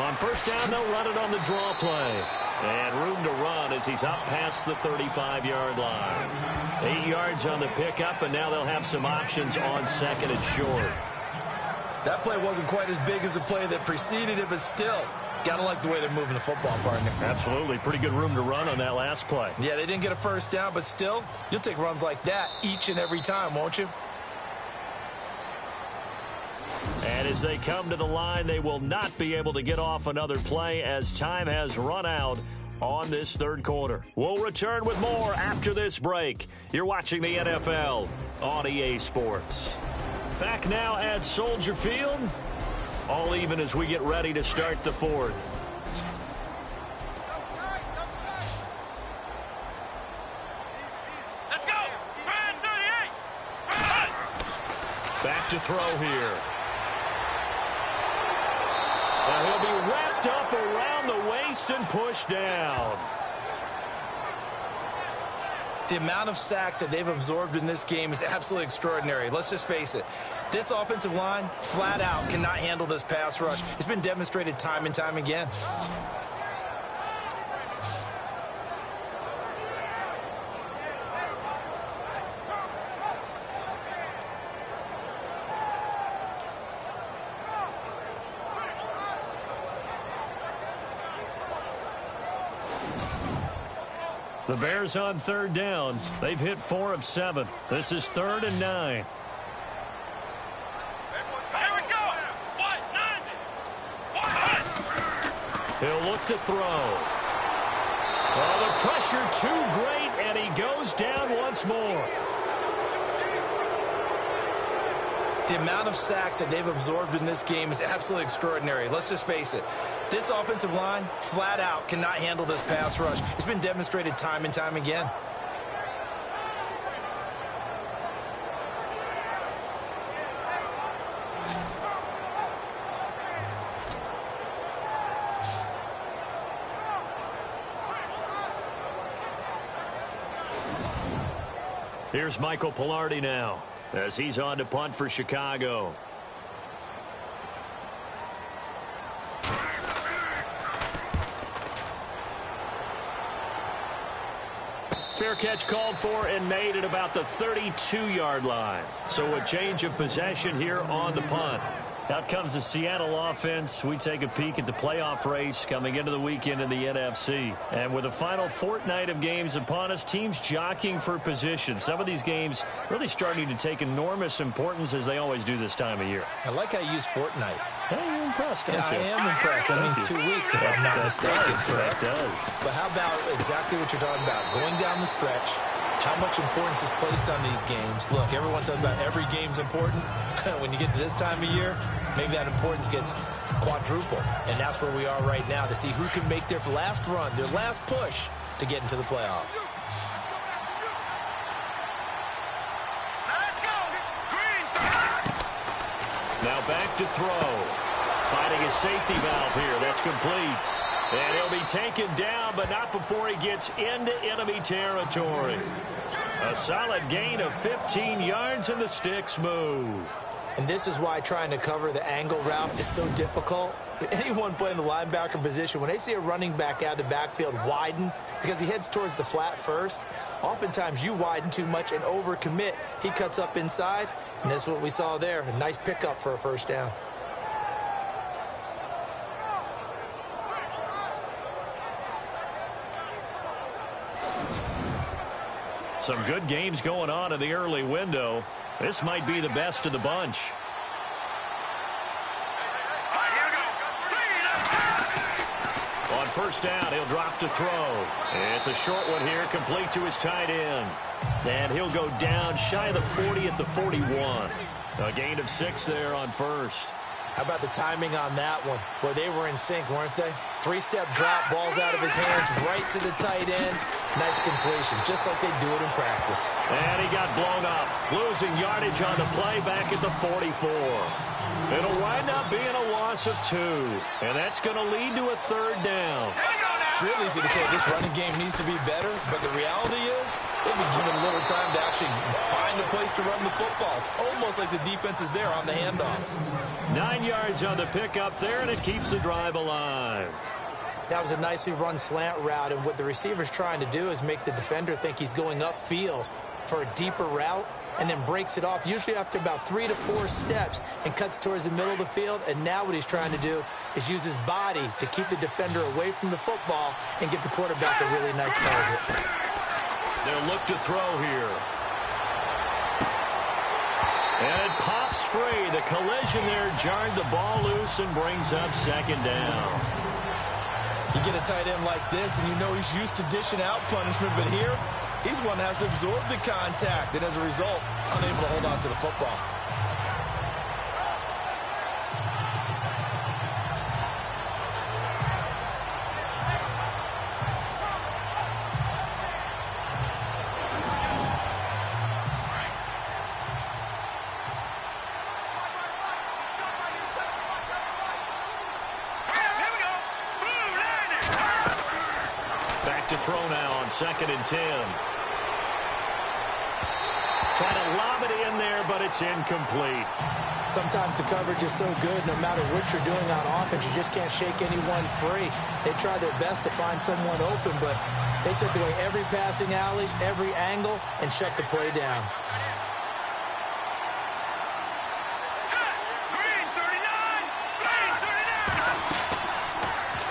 Speaker 1: On first down, they'll run it on the draw play. And room to run as he's up past the 35-yard line. 8 yards on the pickup, and now they'll have some options on 2nd and short.
Speaker 4: That play wasn't quite as big as the play that preceded it, but still, gotta like the way they're moving the football, partner.
Speaker 1: Absolutely. Pretty good room to run on that last play.
Speaker 4: Yeah, they didn't get a first down, but still, you'll take runs like that each and every time, won't you?
Speaker 1: And as they come to the line, they will not be able to get off another play as time has run out on this third quarter. We'll return with more after this break. You're watching the NFL on EA Sports. Back now at Soldier Field. All even as we get ready to start the fourth.
Speaker 5: Let's go. 38.
Speaker 1: Back to throw here. Now he'll be wrapped up around the waist and pushed down.
Speaker 4: The amount of sacks that they've absorbed in this game is absolutely extraordinary. Let's just face it. This offensive line, flat out, cannot handle this pass rush. It's been demonstrated time and time again.
Speaker 1: The Bears on third down. They've hit 4 of 7. This is 3rd and 9.
Speaker 5: Here we go. 1-9.
Speaker 1: He'll look to throw. Oh, the pressure too great, and he goes down once more.
Speaker 4: The amount of sacks that they've absorbed in this game is absolutely extraordinary. Let's just face it. This offensive line, flat out, cannot handle this pass rush. It's been demonstrated time and time again.
Speaker 1: Here's Michael Pilardi now as he's on to punt for Chicago. Fair catch called for and made at about the 32-yard line. So a change of possession here on the punt. Out comes the Seattle offense. We take a peek at the playoff race coming into the weekend in the NFC. And with the final fortnight of games upon us, teams jockeying for position. Some of these games really starting to take enormous importance as they always do this time of year.
Speaker 4: I like how you use fortnight.
Speaker 1: Hey, you're impressed, don't you?
Speaker 4: I am impressed. That means 2 weeks, if I'm not mistaken.
Speaker 1: That does.
Speaker 4: But how about exactly what you're talking about? Going down the stretch, how much importance is placed on these games. Look, everyone talks about every game's important. When you get to this time of year, maybe that importance gets quadruple. And that's where we are right now to see who can make their last run, their last push to get into the playoffs.
Speaker 5: Let's go. Green.
Speaker 1: Now back to throw. Finding a safety valve here. That's complete. And he'll be taken down, but not before he gets into enemy territory. A solid gain of 15 yards, and the sticks move.
Speaker 4: And this is why trying to cover the angle route is so difficult. Anyone playing the linebacker position, when they see a running back out of the backfield widen because he heads towards the flat first, oftentimes you widen too much and overcommit. He cuts up inside, and that's what we saw there. A nice pickup for a first down.
Speaker 1: Some good games going on in the early window. This might be the best of the bunch. On first down, he'll drop to throw. It's a short one here, complete to his tight end. And he'll go down shy of the 40 at the 41. A gain of 6 there on first.
Speaker 4: How about the timing on that one? Boy, they were in sync, weren't they? 3-step drop, balls out of his hands, right to the tight end. Nice completion, just like they do it in practice.
Speaker 1: And he got blown up, losing yardage on the play back at the 44. It'll wind up being a loss of 2, and that's going to lead to a third down.
Speaker 4: It's real easy to say this running game needs to be better, but the reality is they've been given little time to actually find a place to run the football. It's almost like the defense is there on the handoff.
Speaker 1: 9 yards on the pickup there, and it keeps the drive alive.
Speaker 4: That was a nicely run slant route, and what the receiver's trying to do is make the defender think he's going upfield for a deeper route. and then breaks it off, usually after about 3 to 4 steps, and cuts towards the middle of the field. And now what he's trying to do is use his body to keep the defender away from the football and give the quarterback a really nice target.
Speaker 1: They'll look to throw here. And it pops free. The collision there jarred the ball loose and brings up second down.
Speaker 7: You get a tight end like this, and you know he's used to dishing out punishment, but here, he's one that has to absorb the contact, and as a result, unable to hold on to the football.
Speaker 1: To throw now on 2nd and 10. Trying to lob it in there, but it's incomplete.
Speaker 4: Sometimes the coverage is so good, no matter what you're doing on offense, you just can't shake anyone free. They try their best to find someone open, but they took away every passing alley, every angle, and shut the play down.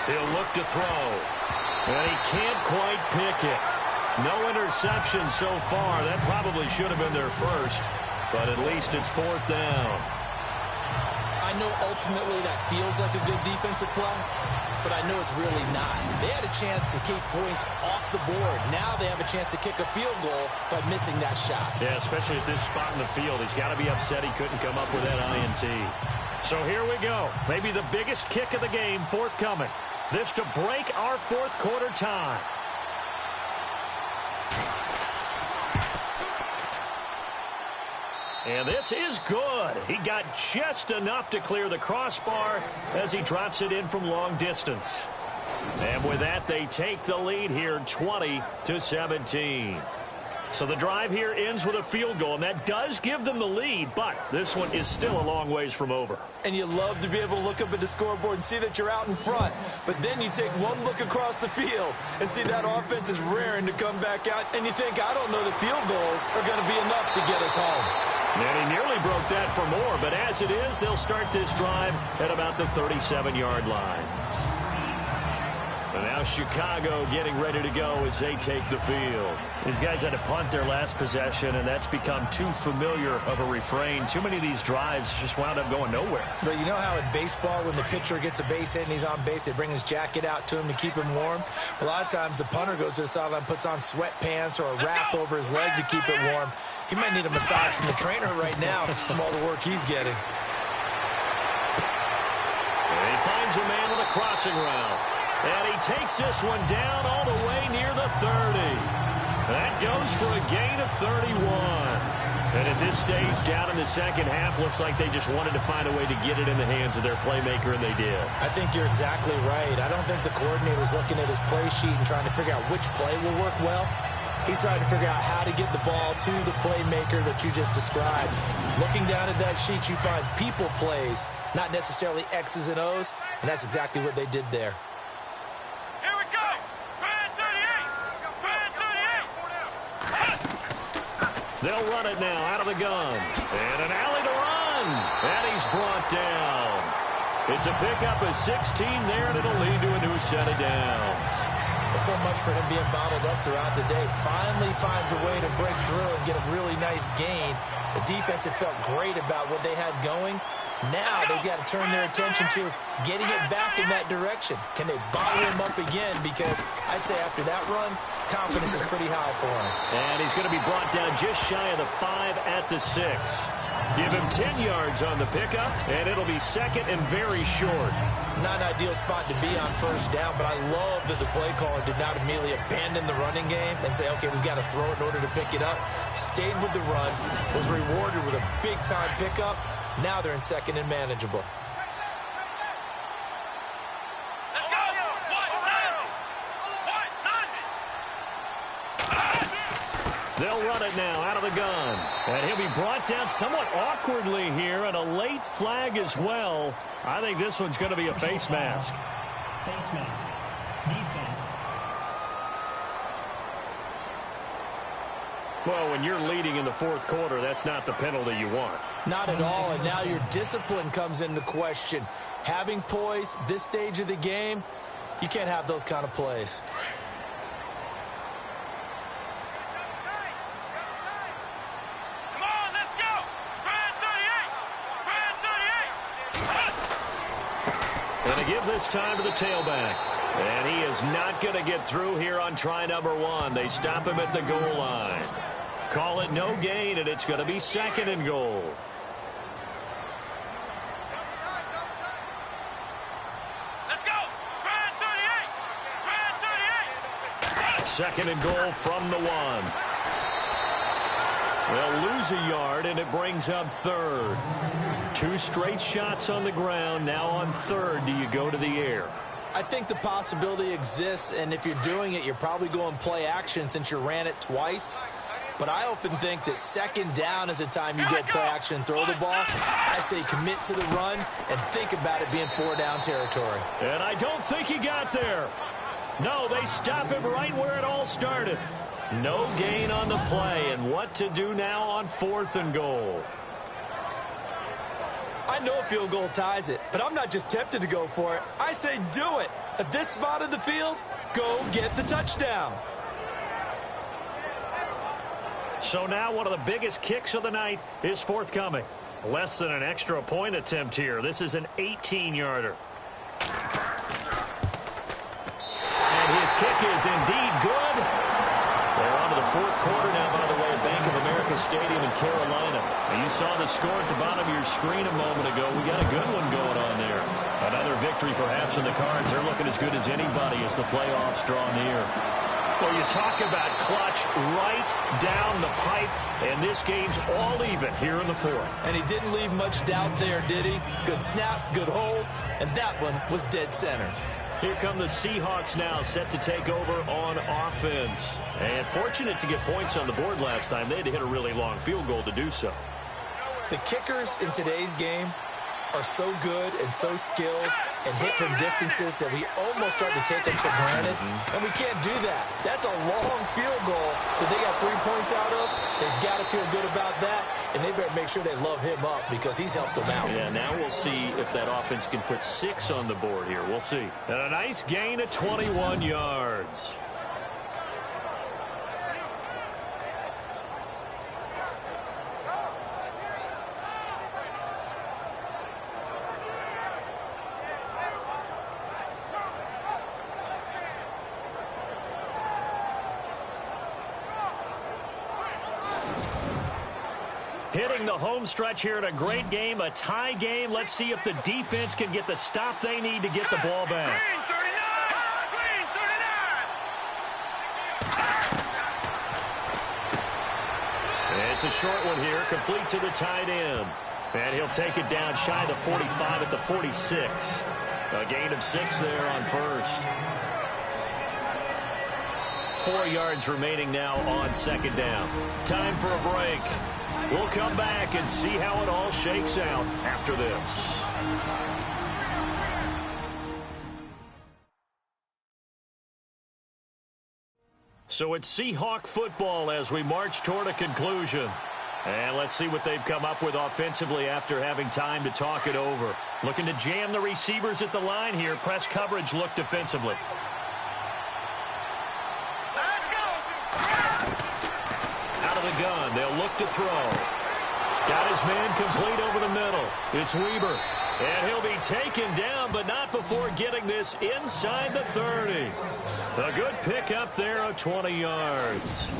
Speaker 1: He'll look to throw. And he can't quite pick it. No interception so far. That probably should have been their first, but at least it's 4th down.
Speaker 7: I know ultimately that feels like a good defensive play, but I know it's really not. They had a chance to keep points off the board. Now they have a chance to kick a field goal by missing that shot.
Speaker 1: Yeah, especially at this spot in the field. He's got to be upset he couldn't come up with that INT. So here we go. Maybe the biggest kick of the game forthcoming. This to break our 4th quarter tie. And this is good. He got just enough to clear the crossbar as he drops it in from long distance. And with that, they take the lead here 20-17. So the drive here ends with a field goal, and that does give them the lead, but this one is still a long ways from over.
Speaker 7: And you love to be able to look up at the scoreboard and see that you're out in front. But then you take one look across the field and see that offense is raring to come back out, and you think, I don't know, the field goals are going to be enough to get us home.
Speaker 1: And he nearly broke that for more, but as it is, they'll start this drive at about the 37-yard line. And now Chicago getting ready to go as they take the field. These guys had to punt their last possession, and that's become too familiar of a refrain. Too many of these drives just wound up going nowhere.
Speaker 4: But you know how in baseball, when the pitcher gets a base hit and he's on base, they bring his jacket out to him to keep him warm? A lot of times the punter goes to the sideline, puts on sweatpants or a wrap over his leg to keep it warm. He might need a massage from the trainer right now from all the work he's getting.
Speaker 1: And he finds a man with a crossing route. And he takes this one down all the way near the 30. That goes for a gain of 31. And at this stage, down in the second half, looks like they just wanted to find a way to get it in the hands of their playmaker, and they did.
Speaker 4: I think you're exactly right. I don't think the coordinator's looking at his play sheet and trying to figure out which play will work well. He's trying to figure out how to get the ball to the playmaker that you just described. Looking down at that sheet, you find people plays, not necessarily X's and O's, and that's exactly what they did there.
Speaker 1: They'll run it now out of the gun. And an alley to run. And he's brought down. It's a pickup of 16 there, and it'll lead to a new set of downs.
Speaker 4: So much for him being bottled up throughout the day. Finally finds a way to break through and get a really nice gain. The defense had felt great about what they had going. Now they've got to turn their attention to getting it back in that direction. Can they bottle him up again? Because I'd say after that run, confidence is pretty high for him.
Speaker 1: And he's going to be brought down just shy of the 5 at the 6. Give him 10 yards on the pickup, and it'll be second and very short.
Speaker 4: Not an ideal spot to be on first down, but I love that the play caller did not immediately abandon the running game and say, okay, we've got to throw it in order to pick it up. Stayed with the run, was rewarded with a big-time pickup. Now they're in second and manageable.
Speaker 1: They'll run it now out of the gun. And he'll be brought down somewhat awkwardly here, and a late flag as well. I think this one's going to be a face mask.
Speaker 3: Face mask. Defense.
Speaker 1: Well, when you're leading in the fourth quarter, that's not the penalty you want.
Speaker 7: Not at all, and now your discipline comes into question. Having poise this stage of the game, you can't have those kind of plays.
Speaker 5: Come on, let's go. Brand 38.
Speaker 1: And to give this time to the tailback. And he is not going to get through here on try number one. They stop him at the goal line. Call it no gain, and it's going to be 2nd and goal.
Speaker 5: Let's go. Brand 38.
Speaker 1: 2nd and goal from the 1. They'll lose a yard, and it brings up 3rd. 2 straight shots on the ground. Now on 3rd, do you go to the air?
Speaker 7: I think the possibility exists, and if you're doing it, you're probably going play action since you ran it twice. But I often think that 2nd down is the time you go play action and throw the ball. I say commit to the run and think about it being 4-down territory.
Speaker 1: And I don't think he got there. No, they stop him right where it all started. No gain on the play, and what to do now on 4th and goal.
Speaker 7: I know a field goal ties it, but I'm not just tempted to go for it. I say do it. At this spot of the field, go get the touchdown.
Speaker 1: So now one of the biggest kicks of the night is forthcoming. Less than an extra point attempt here. This is an 18-yarder. And his kick is indeed good. They're on to the fourth quarter now, by the way, at Bank of America Stadium in Carolina. Now, you saw the score at the bottom of your screen a moment ago. We got a good one going on there. Another victory perhaps in the cards. They're looking as good as anybody as the playoffs draw near. Well, you talk about clutch right down the pipe, and this game's all even here in the fourth.
Speaker 7: And he didn't leave much doubt there, did he? Good snap, good hold, and that one was dead center.
Speaker 1: Here come the Seahawks now, set to take over on offense. And fortunate to get points on the board last time. They had to hit a really long field goal to do so.
Speaker 7: The kickers in today's game are so good and so skilled and hit from distances that we almost start to take them for granted. And we can't do that. That's a long field goal that they got 3 points out of. They've got to feel good about that, and they better make sure they love him up because he's helped them out.
Speaker 1: Yeah, now we'll see if that offense can put 6 on the board here. We'll see. And a nice gain of 21 yards. Hitting the home stretch here in a great game, a tie game. Let's see if the defense can get the stop they need to get the ball back.
Speaker 5: Green 39.
Speaker 1: It's a short one here, complete to the tight end. And he'll take it down shy of the 45 at the 46. A gain of 6 there on first. 4 yards remaining now on 2nd down. Time for a break. We'll come back and see how it all shakes out after this. So it's Seahawk football as we march toward a conclusion. And let's see what they've come up with offensively after having time to talk it over. Looking to jam the receivers at the line here. Press coverage look defensively. The gun. They'll look to throw. Got his man complete over the middle. It's Weber. And he'll be taken down, but not before getting this inside the 30. A good pick up there of 20 yards.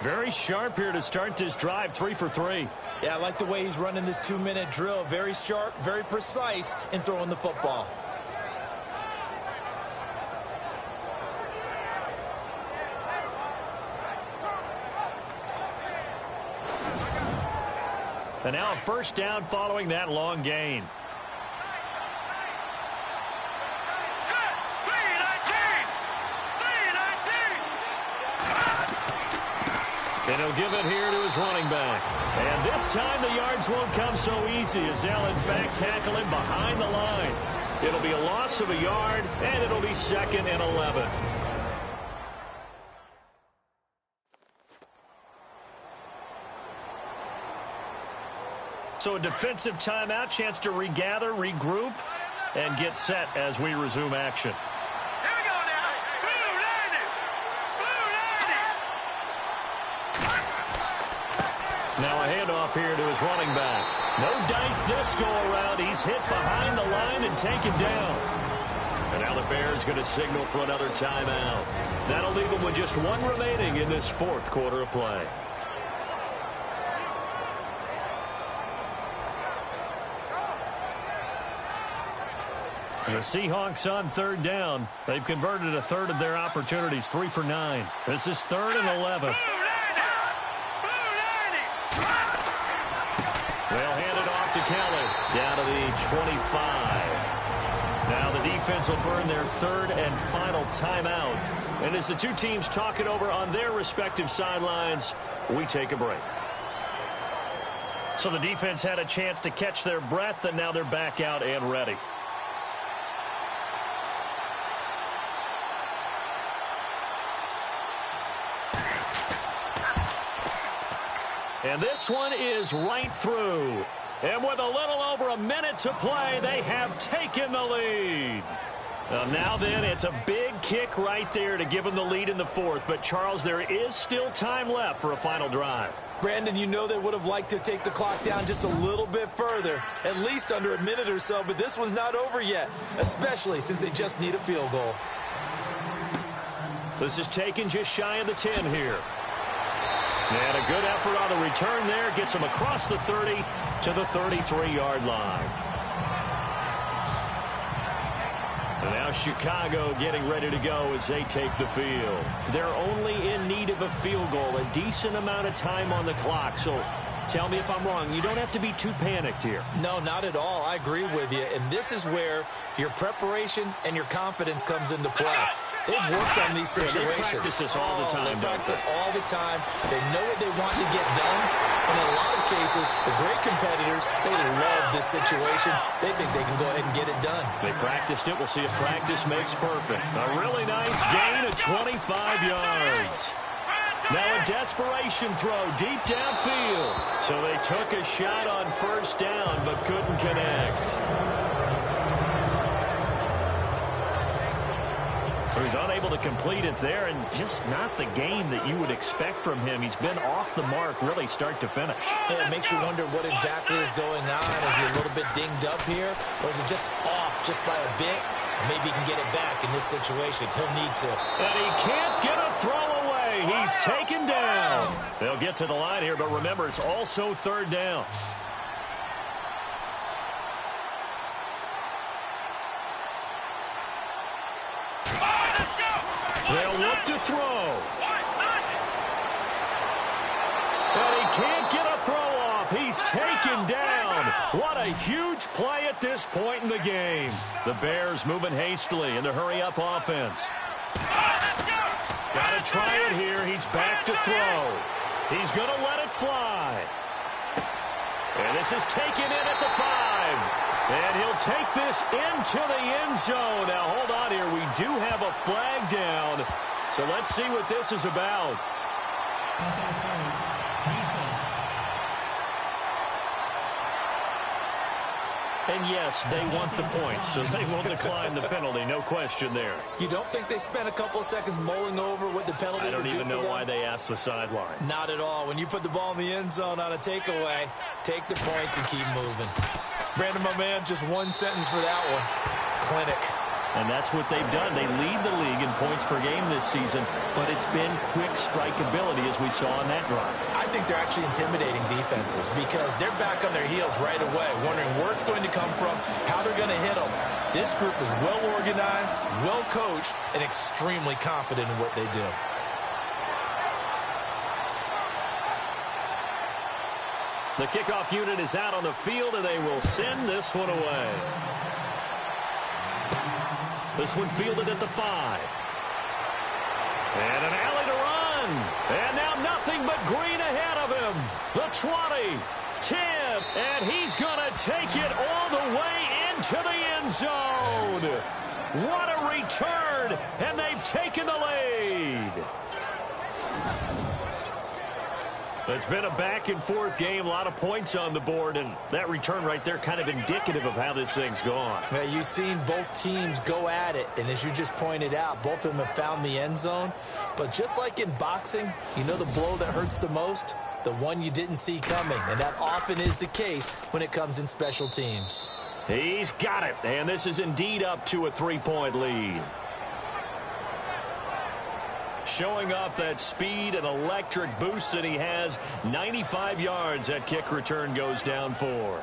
Speaker 1: Very sharp here to start this drive, 3 for 3.
Speaker 7: Yeah, I like the way he's running this 2-minute drill. Very sharp, very precise in throwing the football.
Speaker 1: And now a first down following that long gain. And he'll give it here to his running back. And this time the yards won't come so easy as they'll in fact tackle him behind the line. It'll be a loss of a yard, and it'll be 2nd and 11. So a defensive timeout, chance to regather, regroup, and get set as we resume action.
Speaker 5: Here we go now. Blue 90. Blue 90.
Speaker 1: Now a handoff here to his running back. No dice this go-around. He's hit behind the line and taken down. And now the Bears going to signal for another timeout. That'll leave them with just one remaining in this fourth quarter of play. The Seahawks on third down. They've converted a third of their opportunities, 3 for 9. This is 3rd and 11. They'll hand it off to Kelly down to the 25. Now the defense will burn their third and final timeout. And as the two teams talk it over on their respective sidelines, we take a break. So the defense had a chance to catch their breath, and now they're back out and ready. And this one is right through. And with a little over a minute to play, they have taken the lead. Now then, it's a big kick right there to give them the lead in the fourth. But, Charles, there is still time left for a final drive.
Speaker 4: Brandon, you know they would have liked to take the clock down just a little bit further, at least under a minute or so. But this one's not over yet, especially since they just need a field goal.
Speaker 1: This is taken just shy of the 10 here. And a good effort on the return there. Gets him across the 30 to the 33-yard line. And now Chicago getting ready to go as they take the field. They're only in need of a field goal, a decent amount of time on the clock. So tell me if I'm wrong. You don't have to be too panicked here.
Speaker 4: No, not at all. I agree with you. And this is where your preparation and your confidence comes into play. They've worked on these situations.
Speaker 1: They practice this all the time,
Speaker 4: They practice it all the time. They know what they want to get done. And in a lot of cases, the great competitors, they love this situation. They think they can go ahead and get it done.
Speaker 1: They practiced it. We'll see if practice makes perfect. A really nice gain of 25 yards. Now a desperation throw deep downfield. So they took a shot on first down but couldn't connect. He's unable to complete it there, and just not the game that you would expect from him. He's been off the mark really start to finish.
Speaker 4: Yeah, it makes you wonder what exactly is going on. Is he a little bit dinged up here, or is it just off just by a bit? Maybe he can get it back in this situation. He'll need to.
Speaker 1: And he can't get a throw away. He's taken down. They'll get to the line here, but remember, it's also third down. They'll look to throw. And he can't get a throw off. He's taken down. What a huge play at this point in the game. The Bears moving hastily in the hurry-up offense. Got to try it here. He's back to throw. He's going to let it fly. And this is taken in at the 5. And he'll take this into the end zone. Now, hold on here. We do have a flag down. So let's see what this is about.
Speaker 3: Pass interference. Defense.
Speaker 1: And yes, they want the points, so they will decline the penalty. No question there.
Speaker 4: You don't think they spent a couple of seconds mulling over what the penalty would do for them?
Speaker 1: I don't even know why they asked the sideline.
Speaker 4: Not at all. When you put the ball in the end zone on a takeaway, take the points and keep moving. Brandon, my man, just one sentence for that one. Clinic.
Speaker 1: And that's what they've done. They lead the league in points per game this season, but it's been quick strikeability as we saw on that drive.
Speaker 4: I think they're actually intimidating defenses because they're back on their heels right away, wondering where it's going to come from, how they're going to hit them. This group is well organized, well coached, and extremely confident in what they do.
Speaker 1: The kickoff unit is out on the field, and they will send this one away. This one fielded at the 5. And an alley to run. And now nothing but green ahead of him. The 20, 10, and he's going to take it all the way into the end zone. What a return, and they've taken the lead. It's been a back-and-forth game, a lot of points on the board, and that return right there kind of indicative of how this thing's gone.
Speaker 4: Yeah, you've seen both teams go at it, and as you just pointed out, both of them have found the end zone. But just like in boxing, you know the blow that hurts the most? The one you didn't see coming, and that often is the case when it comes in special teams.
Speaker 1: He's got it, and this is indeed up to a 3-point lead. Showing off that speed and electric boost that he has. 95 yards that kick return goes down for.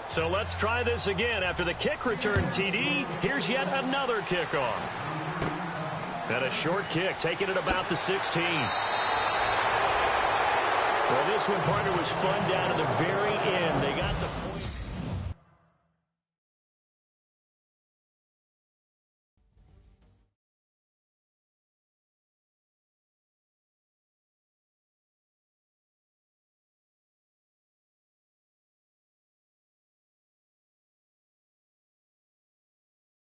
Speaker 1: So let's try this again. After the kick return TD, here's yet another kickoff. And a short kick, taking it about the 16. Well, this one, partner, was fun down to the very end. They got the point.